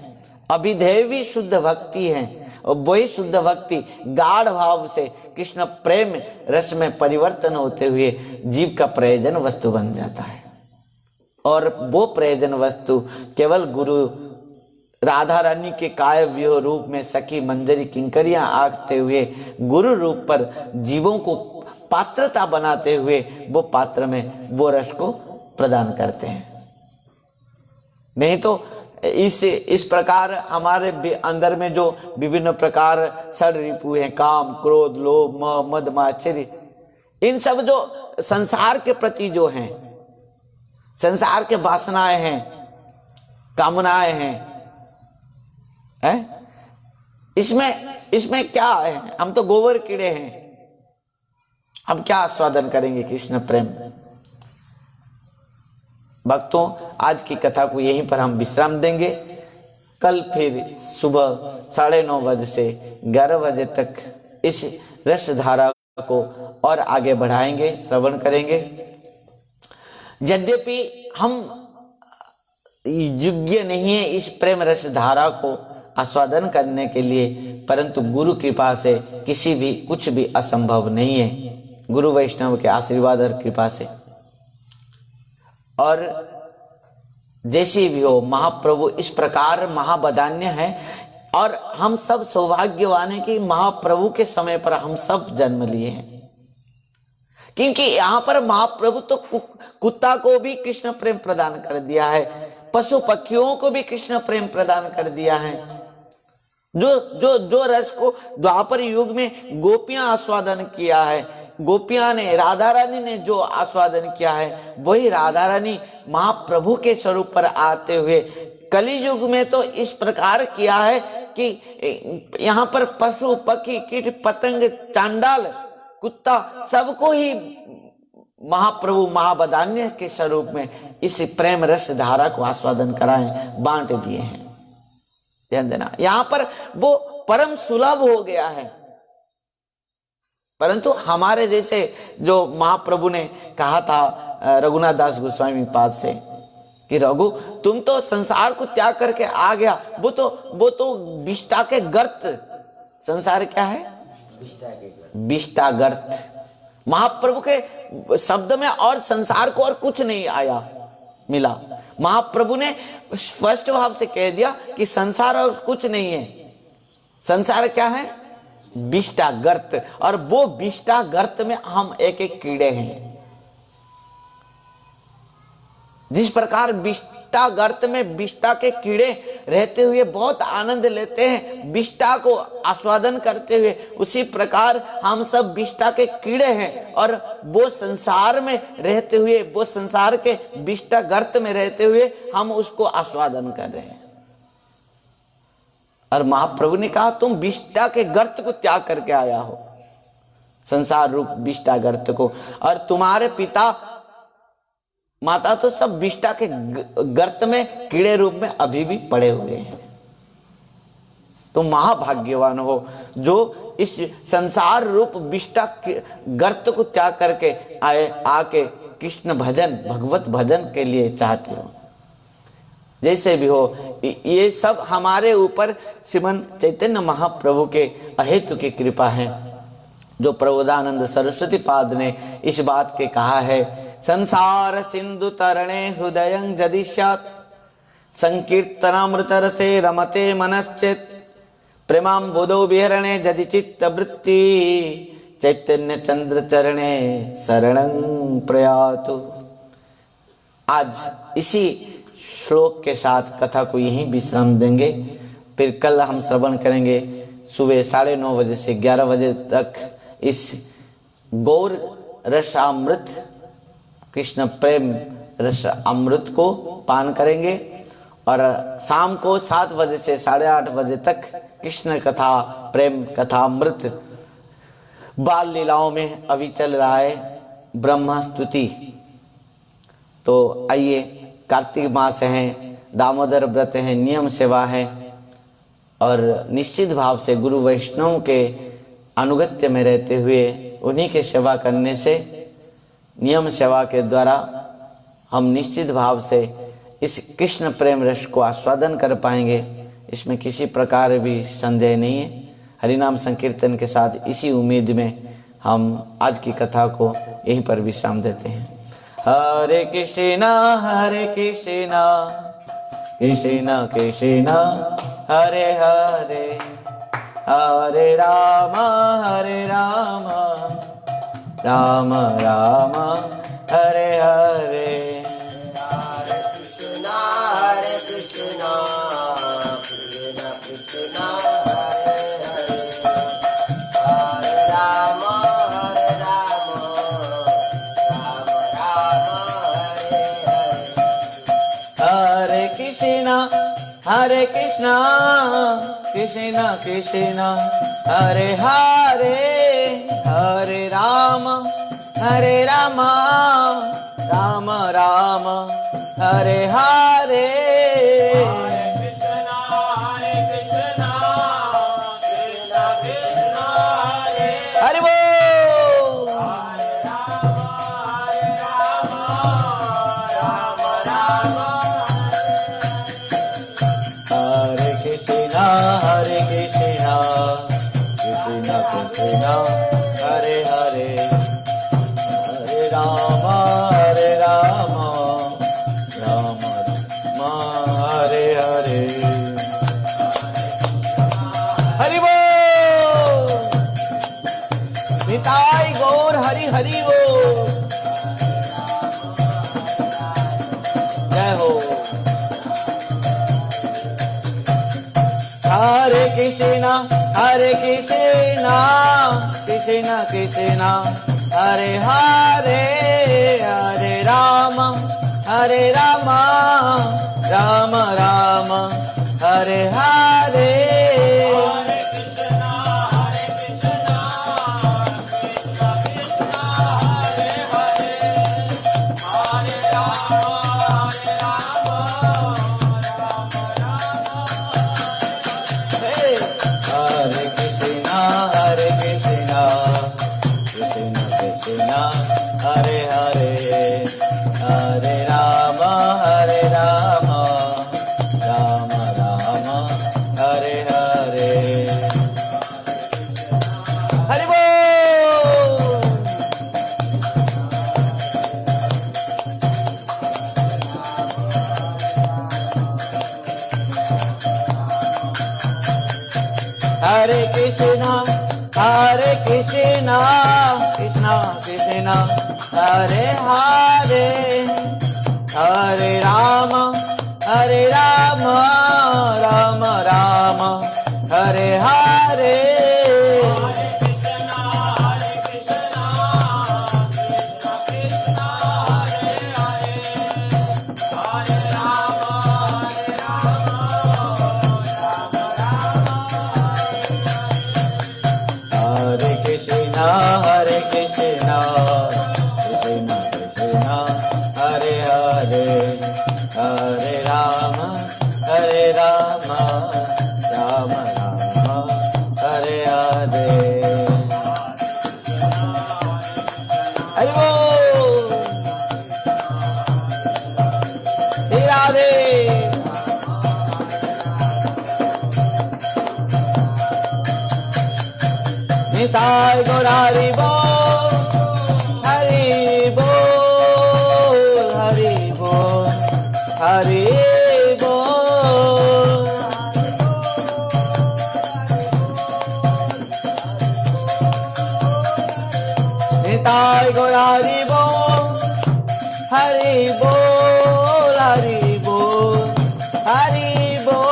अभिधेय भी शुद्ध भक्ति है, और वही शुद्ध भक्ति गाढ़ भाव से कृष्ण प्रेम रस में परिवर्तन होते हुए जीव का प्रयोजन वस्तु बन जाता है। और वो प्रयोजन वस्तु केवल गुरु राधा रानी के काय व्यूह रूप में सखी मंजरी किंकरियां आगते हुए गुरु रूप पर जीवों को पात्रता बनाते हुए वो पात्र में वो रस को प्रदान करते हैं। नहीं तो इस प्रकार हमारे अंदर में जो विभिन्न प्रकार षड रिपु हैं, काम, क्रोध, लोभ, मोह, मद, मात्सर्य, इन सब जो संसार के प्रति जो हैं, संसार के वासनाएं हैं, कामनाएं हैं, इसमें क्या है? हम तो गोबर कीड़े हैं, हम क्या आस्वादन करेंगे कृष्ण प्रेम? भक्तों, आज की कथा को यहीं पर हम विश्राम देंगे। कल फिर सुबह 9:30 बजे से 11 बजे तक इस रस धारा को और आगे बढ़ाएंगे, श्रवण करेंगे। यद्यपि हम योग्य नहीं है इस प्रेम रस धारा को आस्वादन करने के लिए, परंतु गुरु कृपा से किसी भी कुछ भी असंभव नहीं है, गुरु वैष्णव के आशीर्वाद और कृपा से। और जैसी भी हो, महाप्रभु इस प्रकार महाबदान्य है, और हम सब सौभाग्यवान हैं कि महाप्रभु के समय पर हम सब जन्म लिए हैं। क्योंकि यहाँ पर महाप्रभु तो कुत्ता को भी कृष्ण प्रेम प्रदान कर दिया है, पशु पक्षियों को भी कृष्ण प्रेम प्रदान कर दिया है। जो रस को द्वापर युग में गोपियां आस्वादन किया है, गोपियां ने, राधा रानी ने जो आस्वादन किया है, वही राधा रानी महाप्रभु के स्वरूप पर आते हुए कली युग में तो इस प्रकार किया है कि यहाँ पर पशु पक्षी कीट पतंग चांडाल कुत्ता सबको ही महाप्रभु महाबदान्य के स्वरूप में इस प्रेम रस धारा को आस्वादन कराए, बांट दिए हैं। ध्यान देना, यहाँ पर वो परम सुलभ हो गया है। परंतु हमारे जैसे जो महाप्रभु ने कहा था रघुनाथ दास गोस्वामी पाद से कि रघु तुम तो संसार को त्याग करके आ गया, वो तो विष्टा के गर्त, संसार क्या है? विष्टा गर्त। महाप्रभु के शब्द में और संसार को और कुछ नहीं आया मिला। महाप्रभु ने स्पष्ट भाव से कह दिया कि संसार और कुछ नहीं है, संसार क्या है? विष्टा गर्त, और वो विष्टा गर्त में हम एक एक कीड़े हैं। जिस प्रकार विष्टा गर्त में विष्टा के कीड़े रहते हुए बहुत आनंद लेते हैं, विष्टा को आस्वादन करते हुए, उसी प्रकार हम सब विष्टा के कीड़े हैं और वो संसार में रहते हुए, वो संसार के विष्टा गर्त में रहते हुए हम उसको आस्वादन कर रहे हैं। और महाप्रभु ने कहा तुम विष्टा के गर्त को त्याग करके आया हो, संसार रूप विष्टा गर्त को, और तुम्हारे पिता माता तो सब विष्टा के गर्त में कीड़े रूप में अभी भी पड़े हुए हैं। तुम महाभाग्यवान हो जो इस संसार रूप विष्टा गर्त को त्याग करके आके कृष्ण भजन, भगवत भजन के लिए चाहते हो। जैसे भी हो, ये सब हमारे ऊपर श्रीमन चैतन्य महाप्रभु के अहेतु की कृपा है, जो प्रबोधानंद सरस्वती पाद ने इस बात के कहा है, संसार सिंधु तरणे हृदय यदि स्यात् संकीर्तनामृत रसे रमते मनश्चेत् प्रेमाम्बुधौ विहरणे यदि चित्त वृत्ति चैतन्य चंद्र चरणे शरणं प्रयातु। आज इसी श्लोक के साथ कथा को यहीं विश्राम देंगे, फिर कल हम श्रवण करेंगे सुबह 9:30 बजे से 11 बजे तक इस गौर रसामृत, कृष्ण प्रेम रस अमृत को पान करेंगे, और शाम को 7 बजे से 8:30 बजे तक कृष्ण कथा, प्रेम कथा अमृत बाल लीलाओं में अभी चल रहा है ब्रह्म स्तुति। तो आइए, कार्तिक मास है, दामोदर व्रत है, नियम सेवा है, और निश्चित भाव से गुरु वैष्णव के अनुगत्य में रहते हुए उन्हीं के सेवा करने से, नियम सेवा के द्वारा हम निश्चित भाव से इस कृष्ण प्रेम रस को आस्वादन कर पाएंगे, इसमें किसी प्रकार भी संदेह नहीं है। हरिनाम संकीर्तन के साथ इसी उम्मीद में हम आज की कथा को यहीं पर विश्राम देते हैं। हरे कृष्णा कृष्ण कृष्ण हरे हरे, हरे राम राम राम हरे हरे। हरे कृष्णा कृष्ण कृष्ण हरे हरे, हरे राम राम हरे हरे। हरे कृष्णा कृष्ण कृष्ण हरे हरे, हरे राम राम राम हरे हरे। हरे कृष्णा कृष्ण कृष्ण हरे हरि बोल। हरे राम राम राम हरे कृष्णा कृष्ण कृष्ण हरे हरे, हरे राम राम राम हरे हरे। हरि बोल। निताई गौर हरि हरि बोल। जय हो। हरे कृष्णा कृष्ण कृष्ण हरे हरे, हरे राम राम राम हरे हरे। हरे कृष्णा कृष्ण कृष्ण हरे हरे, हरे राम हरे कृष्णा कृष्ण कृष्ण हरे हरे, हरे राम राम राम हरे हरे। हरि बोल। हरे कृष्णा कृष्ण कृष्ण हरे हरे, हरे राम हरे राम राम राम हरे हरे। हरि बोल। हे राधे। निताय गौर हरि बोल, हरि बोल, हरि बोल, हरि बोल। निताय गौर हरि बोल, हरि बोल, हरि बोल, हरि बोल।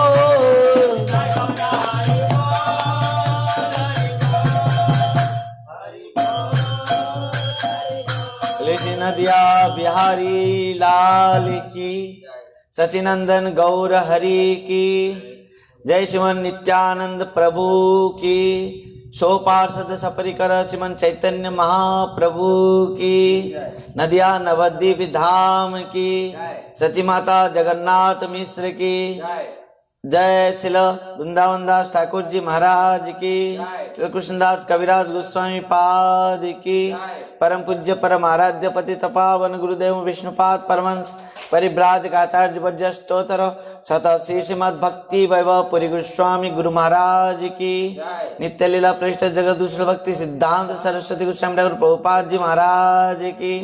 नदिया बिहारी लाल की, सचिनंदन गौर हरि की जय। श्रीमन नित्यानंद प्रभु की, सो पार्षद सपरिकर श्रीमन चैतन्य महाप्रभु की। नदिया नवद्वीप धाम की, सची माता जगन्नाथ मिश्र की जय। श्रील वृंदावन दास ठाकुर जी महाराज की, श्री कृष्णदास कविराज गोस्वामी पाद की, परम पूज्य परम आराध्य पतित पावन गुरुदेव विष्णुपाद परमहंस परिव्राजकाचार्य वर्य स्तोत्र सत श्री श्रीमद् भक्ति वैभव पुरी गोस्वामी गुरु महाराज की। नित्य लीला प्रविष्ट जगत दूसरे भक्ति सिद्धांत सरस्वती गोस्वामी ठाकुर प्रभुपाद जी महाराज की।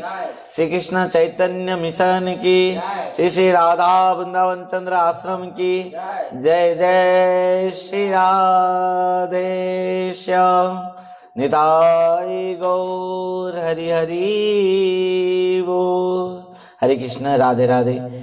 श्री कृष्ण चैतन्य मिशन की, श्री श्री राधा वृंदावन चंद्र आश्रम की जय। जय श्री राधे श्याम निताय गौर हरि हरि बोल। हरे कृष्ण राधे राधे।